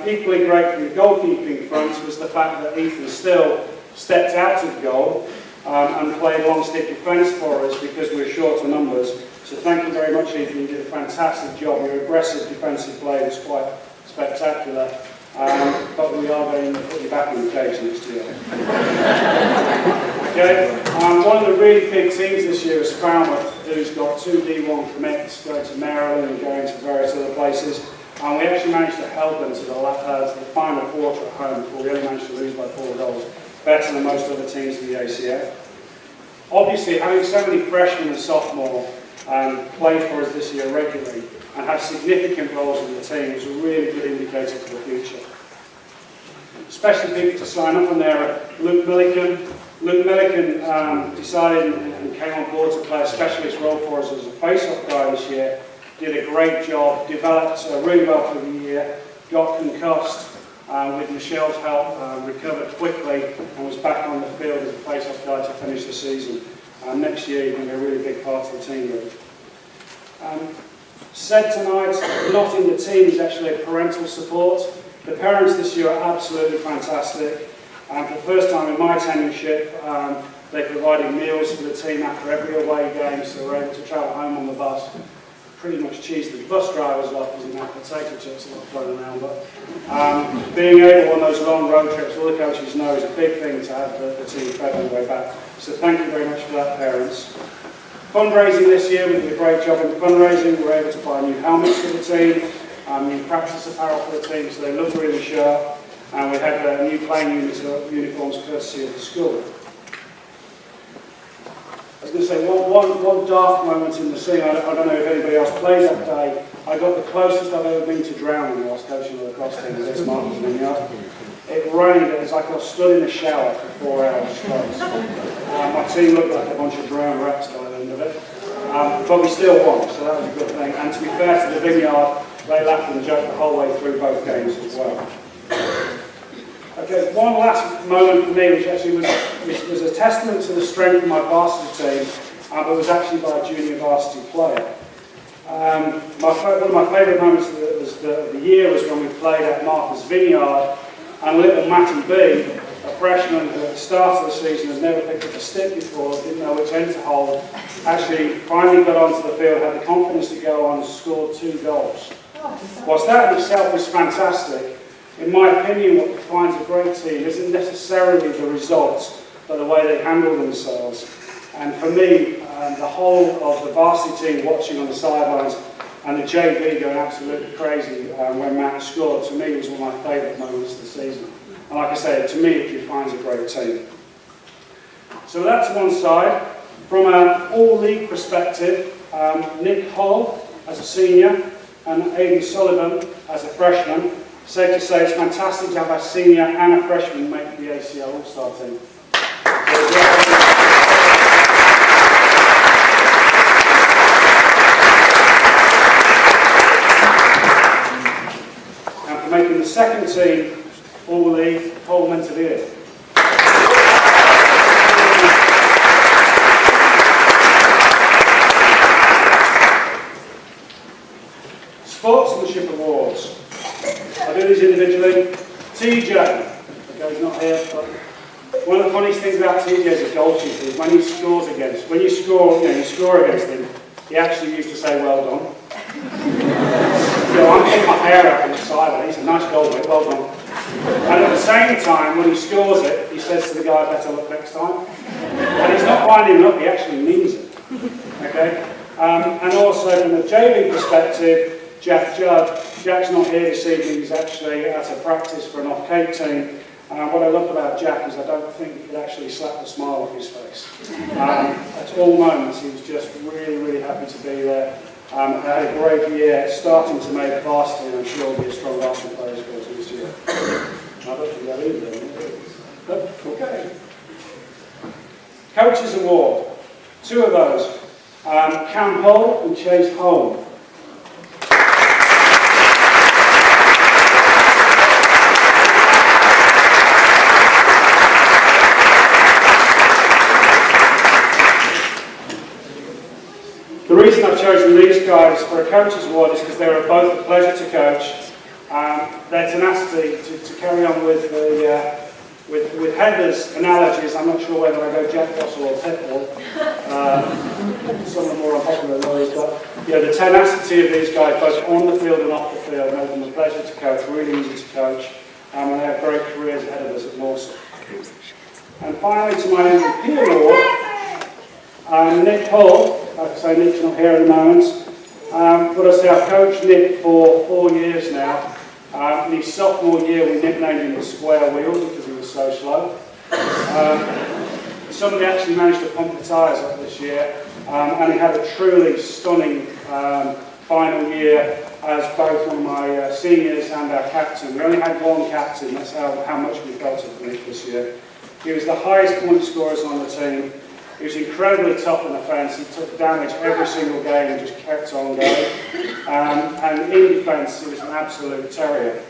S11: Equally great from the goalkeeping front was the fact that Ethan Still stepped out of goal and played long-stick defence for us because we were short on numbers. So thank you very much, Ethan. You did a fantastic job. Your aggressive defensive play was quite spectacular. But we are going to put you back in the cage next year. Okay. One of the really big teams this year is Falmouth, who's got 2 D1 commits going to Maryland and going to various other places. And we actually managed to help them to the final quarter at home before we only managed to lose by 4 goals. Better than most other teams in the ACF. Obviously, having so many freshmen and sophomores play for us this year regularly and have significant roles in the team is a really good indicator for the future. Especially people to sign up on there, Luke Milliken. Luke Milliken decided and came on board to play a specialist role for us as a face-off guy this year. Did a great job, developed really well through the year, got concussed with Michelle's help, recovered quickly and was back on the field as a face-off guy to finish the season. Next year he's going to be a really big part of the team really. Said tonight, not in the team is actually a parental support. The parents this year are absolutely fantastic. For the first time in my tenureship, they provided meals for the team after every away game, so we're able to travel home on the bus. Pretty much cheesed the bus drivers off because in that potato chips that were floating around. But being able on those long road trips, all the coaches know is a big thing to have the team fed on the way back. So thank you very much for that, parents. Fundraising this year, we did a great job in fundraising. We were able to buy new helmets for the team, new practice apparel for the team, so they look really sharp. And we had new playing uniforms courtesy of the school. I was going to say, one dark moment in the scene, I don't know if anybody else played that day, I got the closest I've ever been to drowning whilst coaching the lacrosse team at this Martin's Vineyard. It rained, it was like I was stood in the shower for 4 hours straight. My team looked like a bunch of drowned rats by the end of it. But we still won, so that was a good thing. And to be fair to the Vineyard, they laughed and joked the whole way through both games as well. Okay, one last moment for me, which actually was a testament to the strength of my varsity team, but was actually by a junior varsity player. One of my favourite moments of the year was when we played at Martha's Vineyard, and little Matty B a freshman who at the start of the season had never picked up a stick before, didn't know which end to hold, actually finally got onto the field, had the confidence to go on and score 2 goals. Whilst that in itself was fantastic, in my opinion, what defines a great team isn't necessarily the results, but the way they handle themselves. And for me, the whole of the varsity team watching on the sidelines and the JV going absolutely crazy when Matt scored, to me was one of my favourite moments of the season. And like I say, to me it defines a great team. So that's one side. From an all-league perspective, Nick Hull as a senior and Aidan Sullivan as a freshman. Safe to say it's fantastic to have a senior and a freshman make the ACL All-Star team. And for making the second team all-league, Paul Mentavere. Sportsmanship awards. I do these individually. TJ, okay, he's not here, but one of the funniest things about TJ as a goalkeeper is when he scores against, when you score against him, he actually used to say, "Well done." I'm putting my hair out on the side, he's a nice goal, mate, well done. And at the same time, when he scores it, he says to the guy, "Better luck next time." And he's not winding him up, he actually means it. Okay? And also from the JV perspective, Jack Judd. Jack's not here this evening, he's actually at a practice for an off-Cape team. What I loved about Jack is I don't think he could actually slap the smile off his face. At all moments, he was just really, really happy to be there. I had a great year, starting to make varsity, and I'm sure he'll be a strong varsity player as well this year. I don't think that either. But, okay. Coaches Award. 2 of those. Cam Hull and Chase Holm. The reason I've chosen these guys for a coach's award is because they were both a pleasure to coach. Their tenacity to carry on with Heather's analogies. I'm not sure whether I go Jack Russell or Pitbull. Some of the more unpopular lawyers, but the tenacity of these guys, both on the field and off the field, made them a pleasure to coach. Really easy to coach, and they have great careers ahead of us at Norfolk. And finally, to my MVP award, Nick Hull. Like I say, Nick's not here at the moment, but I say I've coached Nick for 4 years now. In his sophomore year, we nicknamed him the Square Wheel because he was so slow. Somebody actually managed to pump the tyres up this year, and he had a truly stunning final year as both one of my seniors and our captain. We only had one captain, that's how much we felt of Nick this year. He was the highest point scorers on the team. He was incredibly tough on the fence. He took damage every single game and just kept on going. And in defence, he was an absolute terrier.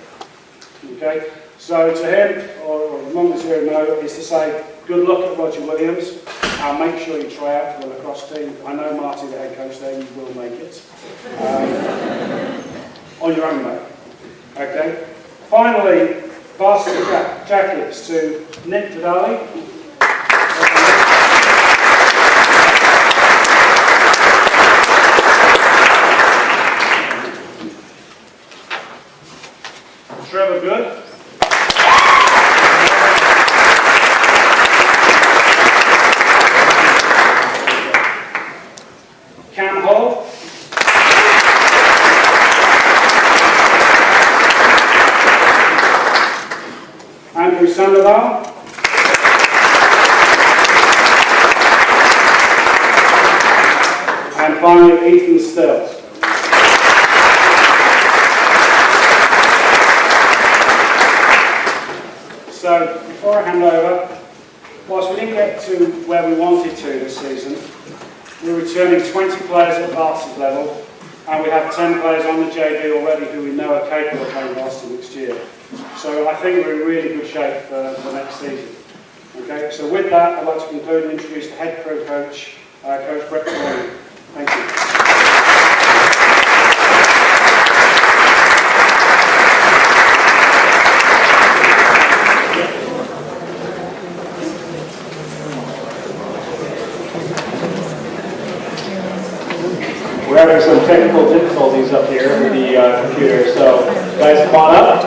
S11: Okay? So to him, or the Monks here know, is to say, good luck at Roger Williams. Make sure you try out for the lacrosse team. I know Marty, the head coach there, you will make it. On your own, mate. Okay? Finally, varsity jackets to Nick Vidali. Trevor Good. Cam Hull. Andrew Sandoval. And finally, Ethan Stills. So, before I hand over, whilst we didn't get to where we wanted to this season, we're returning 20 players at varsity level, and we have 10 players on the JV already who we know are capable of playing varsity next year. So I think we're in really good shape for next season. Okay, so with that, I'd like to conclude and introduce the head crew coach, Coach Brett Corney. Thank you.
S1: We're having some technical difficulties up here with the computer, so guys, come on up.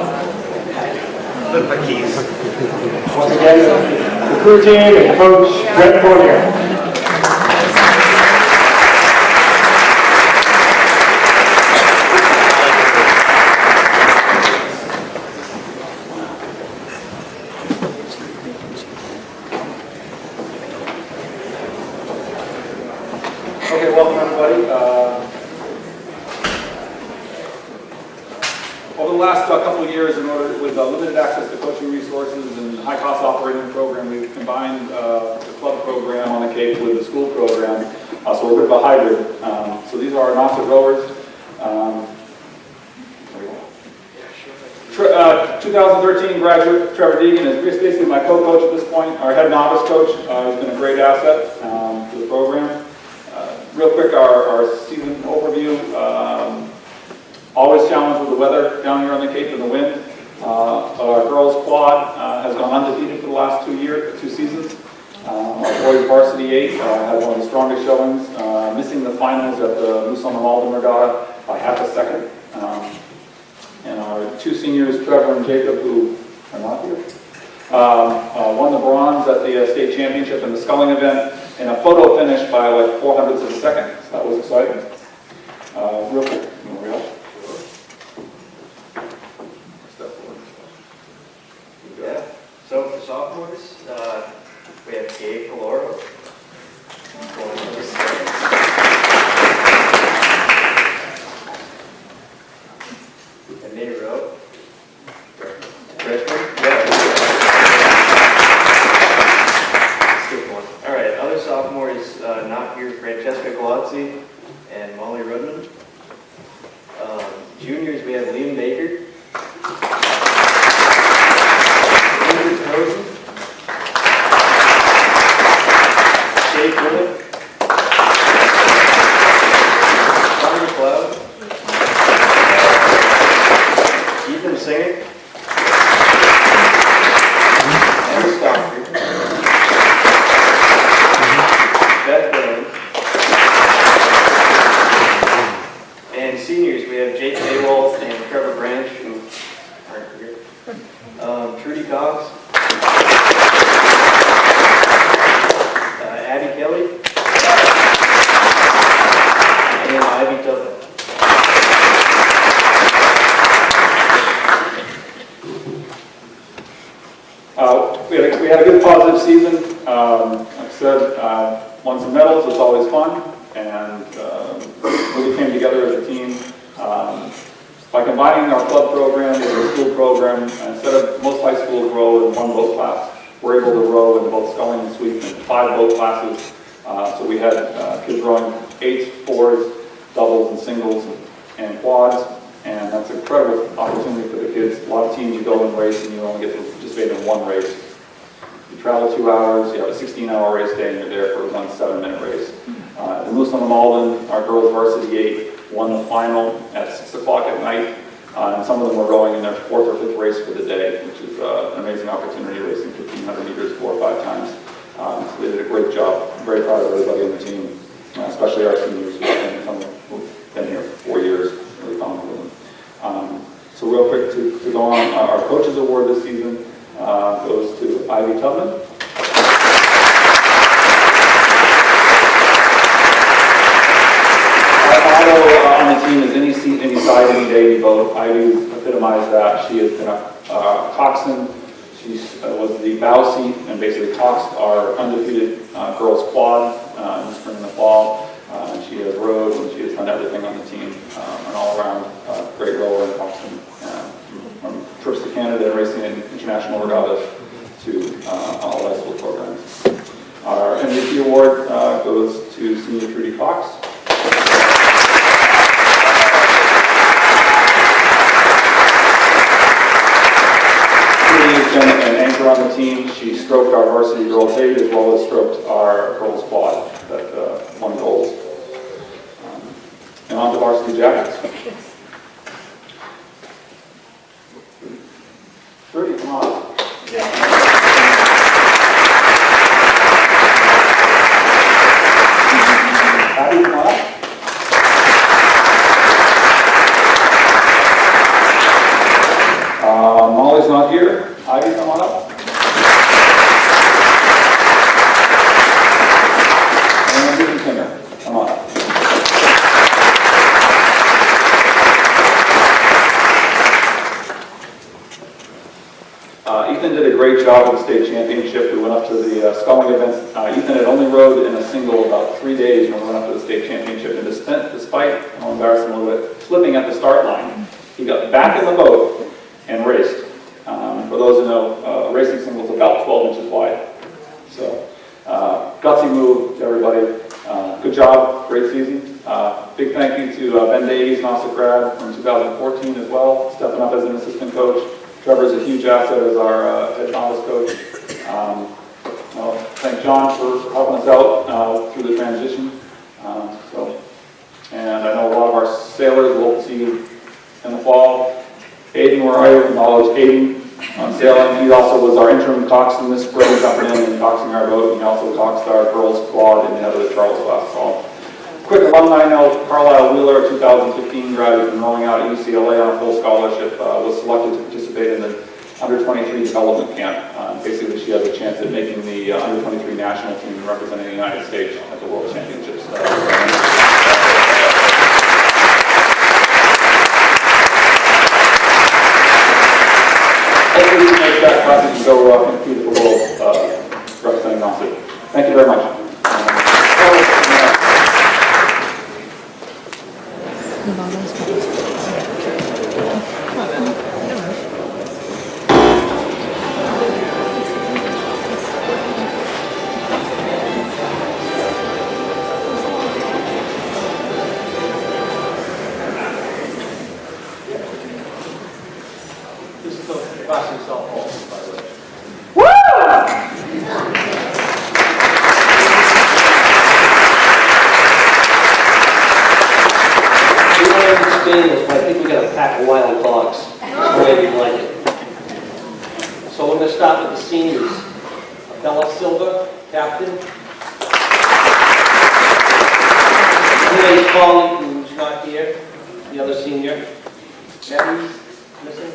S1: Once again, the crew team and Coach Brett Fournier. Okay, welcome everybody. Over the last couple of years, with limited access to coaching resources and high-cost operating program, we've combined the club program on the Cape with the school program. So we're a bit of a hybrid. So these are our novice rowers. 2013 graduate Trevor Deegan is basically my co-coach at this point, our head novice coach. He's been a great asset to the program. Real quick, our season overview. Always challenged with the weather down here on the Cape and the wind. Our girls quad has gone undefeated for the last 2 seasons. Our boys varsity 8 had one of the strongest showings, missing the finals at the Moose on the Malden Regatta by half a second. And our 2 seniors, Trevor and Jacob, who are not here, won the bronze at the state championship in the sculling event in a photo finish by like 0.04 of a second. So that was exciting. Real quick,
S12: Yeah. So for sophomores, we have Gabe Caloro. And Nate Rowe. Freshman? Yeah. Skip one. All right, other sophomores not here, Francesca Galazzi and Molly Rudman. Juniors, we have Liam Baker. Jake Wood, Connor McLeod, Ethan Singer, Emma Stockford, Beth Brown, and seniors we have Jake Maywald and Trevor Branch, who aren't here, Trudy Cox, Abby Kelly, and Ivy Tubman.
S1: We had a good positive season. Like I said, won some medals, it's always fun, and really came together as a team. By combining our club program with the school program, instead of most high schools row in one boat class, we're able to row in both sculling and sweep in 5 boat classes. So we had kids rowing 8s, 4s, doubles, and singles, and quads. And that's an incredible opportunity for the kids. A lot of teams, you go and race, and you only get to participate in 1 race. You travel 2 hours, you have a 16-hour race day, and you're there for 1 7-minute race. The Moose on the Malden, our girls varsity 8, won the final at 6 o'clock at night. And some of them were rowing in their 4th or 5th race for the day, which is an amazing opportunity, racing 1,500 meters 4 or 5 times. So they did a great job. I'm very proud of everybody on the team, especially our seniors who've been here for 4 years. Really confident with them. So real quick to go on, our coaches award this season goes to Ivy Tubman. Our motto on the team is any seat, any side, any day, any boat. Ivy epitomized that. She has been a coxswain. She was the bow seat and basically coxed our undefeated girls quad in the spring and the fall. She has rowed and she has done everything on the team. An all-around great rower and coxswain. From trips to Canada and racing in international regattas to all high school programs. Our MVP award goes to senior Trudy Cox. Been an anchor on the team. She stroked our varsity girls 8 as well as stroked our girls quad that won goals. And on to varsity jackets. Trudy, come on. Abby, come on.
S13: job at the state championship. We went up to the sculling events. Ethan had only rode in a single about 3 days when we went up to the state championship. And despite, I'll embarrass him a little bit, slipping at the start line, he got back in the boat and raced. For those who know, racing single is about 12 inches wide. So, gutsy move to everybody. Good job, great season. Big thank you to Ben Davies, an awesome grad from 2014 as well, stepping up as an assistant coach. Trevor's a huge asset as our head novice coach. I'll thank John for helping us out through the transition. And I know a lot of our sailors will see you in the fall. Aiden, where are you? Acknowledge Aiden on sailing. He also was our interim coxswain this spring, jumping in and coxing our boat. And he also coxed our girls squad in the head of the Charles class. So, quick alumni note, Carlisle Wheeler, 2015 graduate from rowing out at UCLA on a full scholarship, was selected to participate in the under-23 development camp. Basically, she has a chance at making the under-23 national team representing the United States at the World Championships. Hopefully, you can make that class and go compete at the World representing Nazi. Thank you very much.
S3: This is the varsity softball, by the way.
S14: We don't understand this, but I think we got a pack of wild dogs. That's the way we like it. So we're going to start with the seniors. Bella Silva, captain. Renee Colley, who's not here, the other senior. Maddie's missing.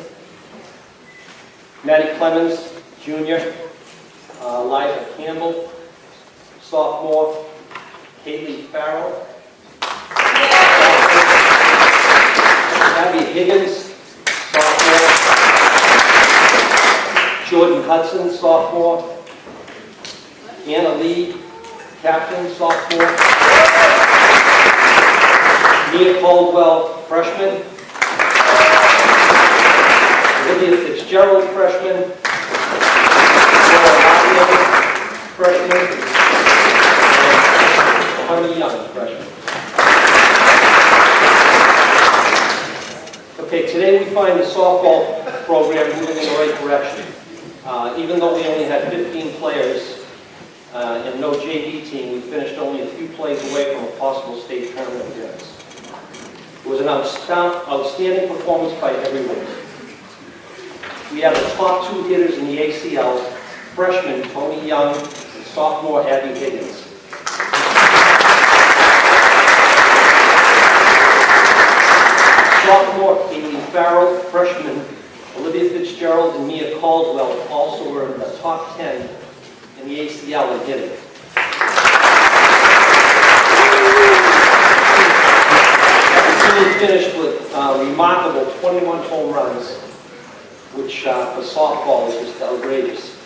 S14: Maddie Clemens, junior. Liza Campbell, sophomore. Haley Farrell. Abby Higgins, sophomore. Jordan Hudson, sophomore. Anna Lee, captain, sophomore. Mia Caldwell, freshman. Olivia Fitzgerald, freshman. Freshman. And Honey Young, freshman. Okay, today we find the softball program moving in the right direction. Even though we only had 15 players and no JV team, we finished only a few plays away from a possible state tournament appearance. It was an outstanding performance by everyone. We have the top two hitters in the ACL, freshman Tony Young and sophomore Abby Higgins. Sophomore Haley Farrell, freshman Olivia Fitzgerald and Mia Caldwell also were in the top 10 in the ACL in hitting. The team finished with remarkable 21 home runs, which for softball is just outrageous.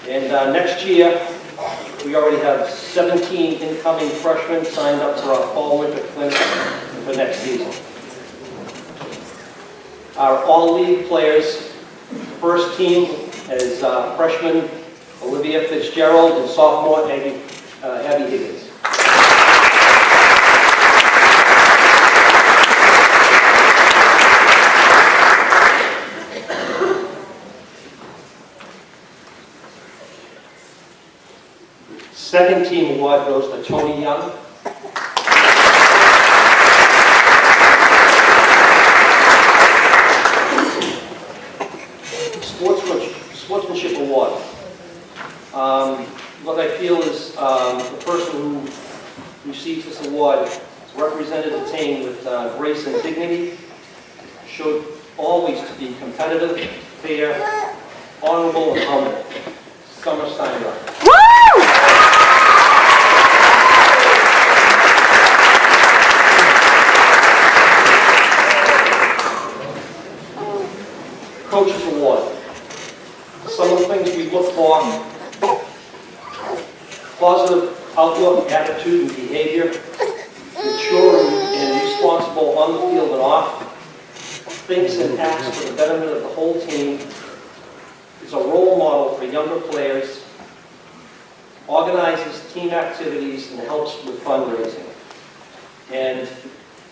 S14: And next year, we already have 17 incoming freshmen signed up for our fall-winter clinic for next season. Our all-league players, first team is freshman Olivia Fitzgerald and sophomore Abby Higgins. Second team award goes to Tony Young. Sportsmanship award. What I feel is the person who receives this award represented the team with grace and dignity, showed always to be competitive, fair, honorable, and humble. Summer Steinbach. Coach's award. Some of the things positive outlook, attitude, and behavior, mature and responsible on the field and off, thinks and acts for the betterment of the whole team, is a role model for younger players, organizes team activities, and helps with fundraising. And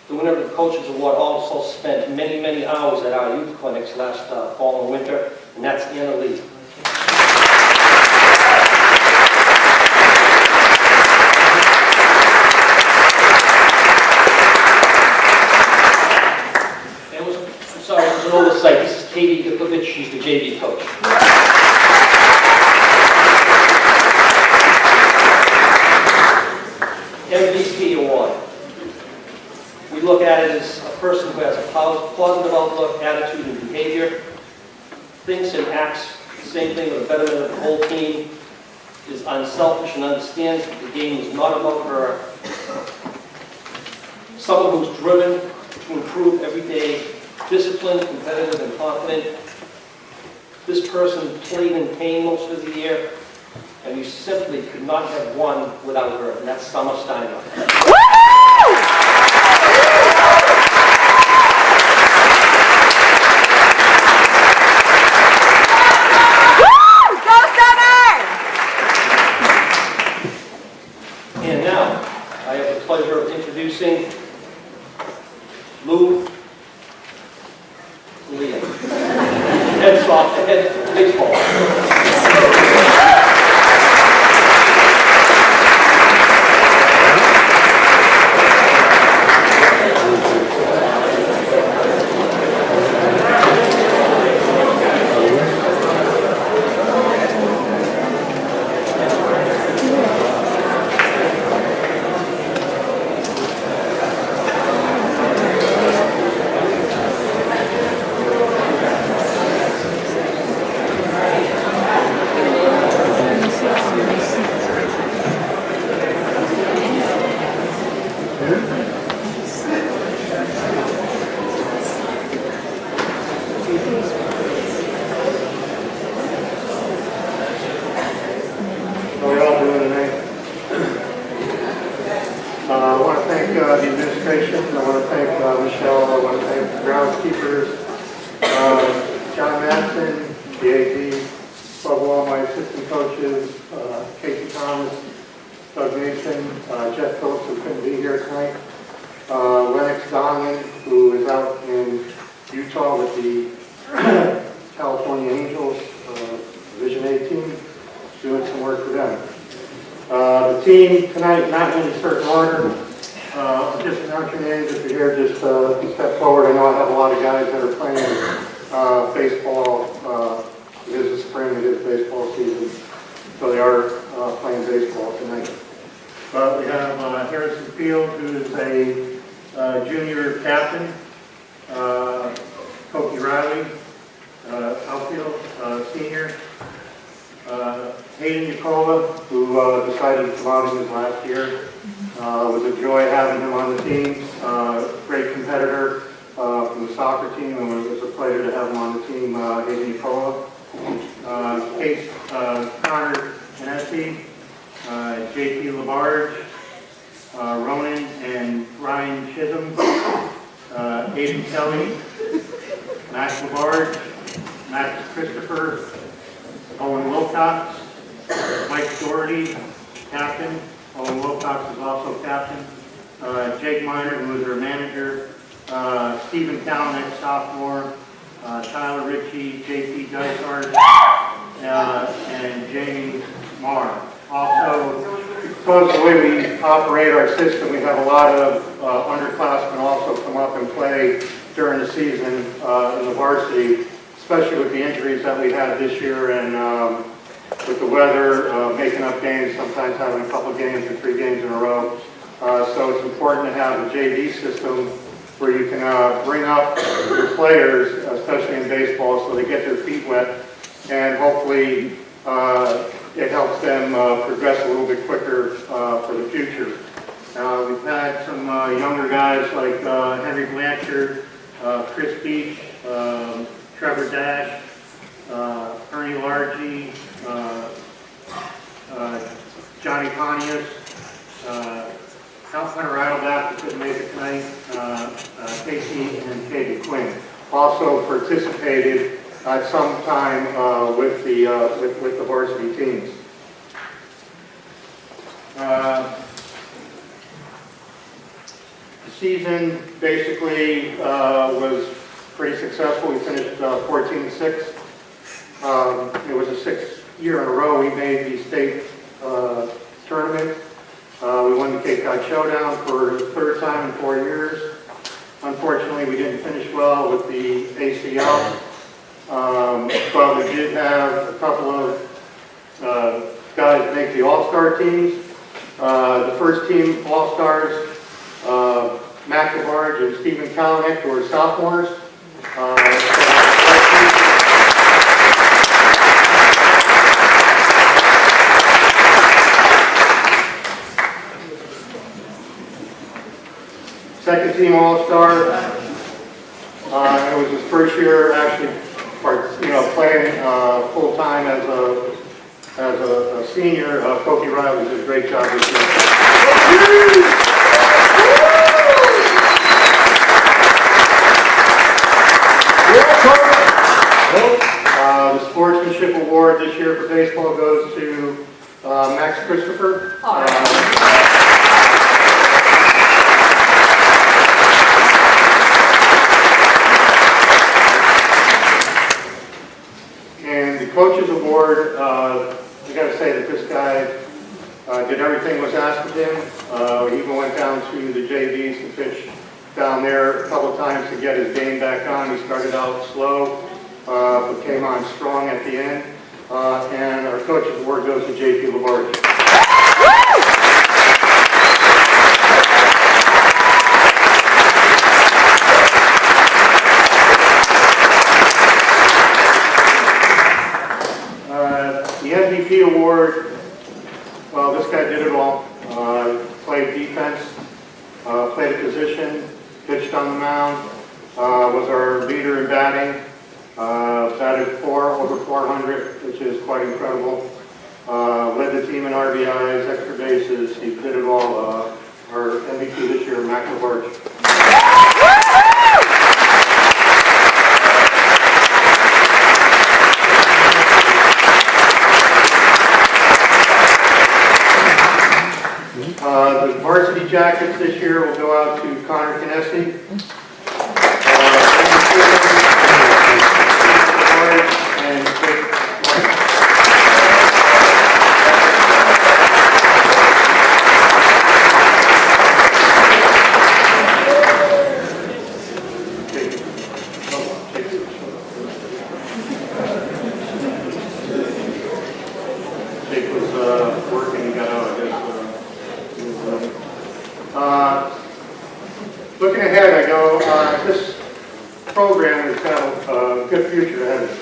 S14: the winner of the Coaches Award also spent many, many hours at our youth clinics last fall and winter, and that's Anna Lee. Sorry, it was an oversight. This is Katie Gipovich. She's the JV coach. MVP award. We look at it as a person who has a positive outlook, attitude, and behavior, thinks and acts the same thing with the betterment of the whole team, is unselfish and understands that the game is not about her. Someone who's driven to improve every day, disciplined, competitive, and confident. This person played in pain most of the year, and you simply could not have won without her, and that's Summer Steiner. And now, I have the pleasure of introducing Lou Leah, head baseball.
S15: I want to thank the administration. I want to thank Michelle. I want to thank the groundskeepers, John Madsen, the AD, above all my assistant coaches, Casey Thomas, Doug Mason, Jeff Phillips, who couldn't be here tonight, Lennox Donlin, who is out in Utah with the California Angels Division A team, doing some work for them. The team tonight, not in any certain order. Just announce your names if you're here. Just step forward. I know I have a lot of guys that are playing baseball. It is the spring. It is baseball season, so they are playing baseball tonight. But we have Harrison Field, who is a junior captain. Kobe Riley, outfield senior. Hayden Nicola, who decided to come out in his last year. It was a joy having him on the team. Great competitor from the soccer team, and it was a pleasure to have him on the team, Hayden Nicola. Case Connor Janetti, JP Labarge, Ronan and Ryan Chisholm, Aiden Kelly, Max Labarge, Max Christopher, Owen Wilcox, Mike Doherty, captain. Owen Wilcox is also captain. Jake Miner, who is our manager. Stephen Kalnick, sophomore. Tyler Ritchie, JP Dysart, and Jamie Marr. Also, because of the way we operate our system, we have a lot of underclassmen also come up and play during the season in the varsity, especially with the injuries that we had this year and with the weather, making up games, sometimes having a couple games or 3 games in a row. So it's important to have a JV system where you can bring up your players, especially in baseball, so they get their feet wet, and hopefully it helps them progress a little bit quicker for the future. We've had some younger guys like Henry Blanchard, Chris Beach, Trevor Dash, Ernie Largy, Johnny Pontius, Hunter Idleback, who couldn't make it tonight, Casey and Katie Quinn. Also participated at some time with the varsity teams. The season basically was pretty successful. We finished 14-6. It was the 6th year in a row we made the state tournament. We won the Cape Cod Showdown for the 3rd time in 4 years. Unfortunately, we didn't finish well with the ACL, but we did have a couple of guys make the All-Star teams. The first team All-Stars, Matt Labarge and Stephen Kalanick, who are sophomores. Second team All-Star. It was his first year actually, playing full-time as a senior. Kobe Riley did a great job this year. The Sportsmanship Award this year for baseball goes to Max Christopher. And the Coaches Award, I got to say that this guy did everything was asked of him. He even went down to the JVs to pitch down there a couple times to get his game back on. He started out slow, but came on strong at the end. And our Coaches Award goes to JP Labarge. The MVP award, well, this guy did it all. Played defense, played a position, pitched on the mound, was our leader in batting, batted over 400, which is quite incredible. Led the team in RBIs, extra bases, he did it all. Our MVP this year, Mac Labarge. The varsity jackets this year will go out to Connor Kinnesi. And Jake was working, he got out, I guess. Looking ahead, I go, this program has got a good future ahead of it.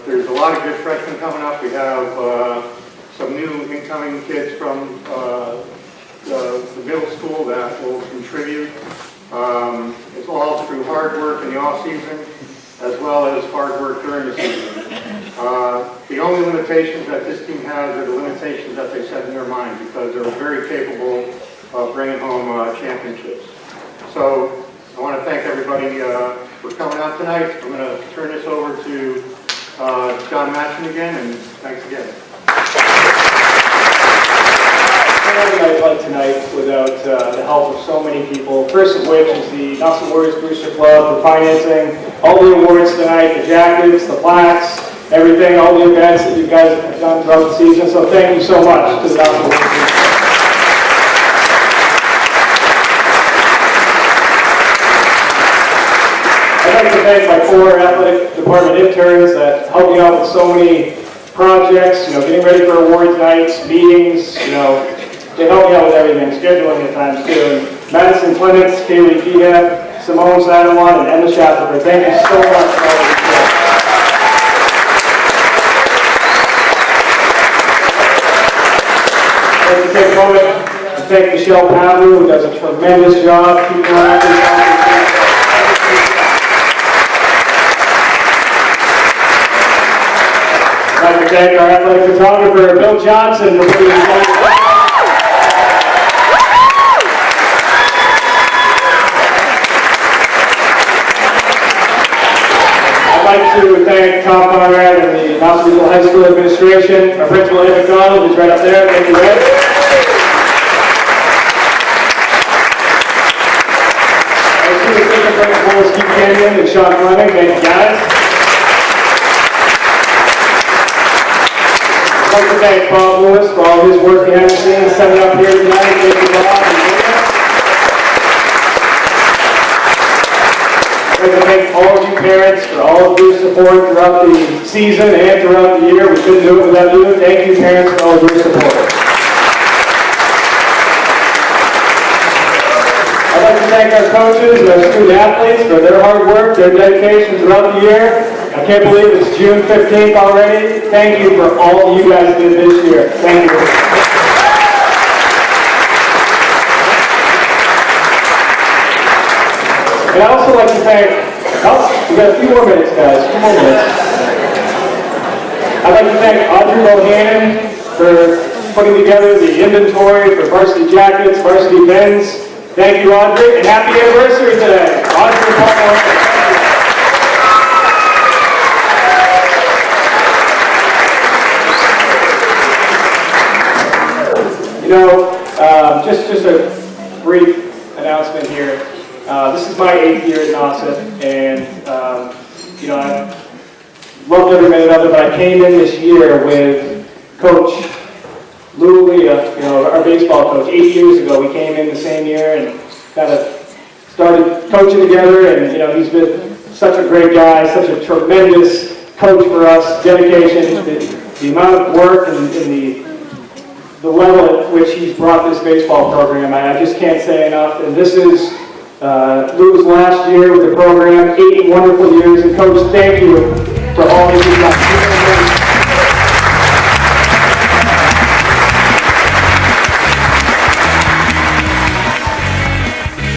S15: There's a lot of good freshmen coming up. We have some new incoming kids from the middle school that will contribute. It's all through hard work in the off-season, as well as hard work during the season. The only limitations that this team has are the limitations that they set in their mind, because they're very capable of bringing home championships. So I want to thank everybody for coming out tonight. I'm going to turn this over to John Matson again, and thanks again.
S1: A night like tonight without the help of so many people, first of which is the Nelson Warriors Booster Club for financing all the awards tonight, the jackets, the plaques, everything, all the events that you guys have done throughout the season. So thank you so much to the Nelson Warriors Booster Club. I'd like to thank my 4 athletic department interns that helped me out with so many projects, getting ready for awards nights, meetings, they help me out with everything, scheduling at times too. Madison Clements, Kaylee Kehab, Simone Sadawan, and Emma Shackelford. Thank you so much for all of your support. I'd like to take a moment to thank Michelle Pavlou, who does a tremendous job keeping our athletes on. I'd like to to thank our athletic photographer, Bill Johnson, for putting this on. I'd like to thank Tom Conrad and the Knoxville High School administration, our principal, Ed McDonald, who's right up there. Thank you, Ed. Our two assistant principals, Keith Canyon and Sean Fleming. Thank you, guys. I'd like to thank Bob Lewis for all his work behind the scenes, setting up here tonight. Thank you, Bob. I'd like to thank all of you parents for all of your support throughout the season and throughout the year. We couldn't do it without you. Thank you, parents, for all of your support. I'd like to thank our coaches and our student athletes for their hard work, their dedication throughout the year. I can't believe it's June 15th already. Thank you for all you guys did this year. Thank you. And I'd also like to thank, we got a few more minutes, guys, a few more minutes. I'd like to thank Audrey Bohannon for putting together the inventory for varsity jackets, varsity men's. Thank you, Audrey, and happy anniversary today. Audrey Bohannon. You know, just a brief announcement here. This is my 8th year at Nauset, and you know, I loved every minute of it, but I came in this year with Coach Lou Leah, you know, our baseball coach. 8 years ago, we came in the same year and kind of started coaching together, and you know, he's been such a great guy, such a tremendous coach for us, dedication, the amount of work and the level at which he's brought this baseball program. I just can't say enough, and this is Lou's last year with the program, 8 wonderful years, and Coach, thank you for all that you've done.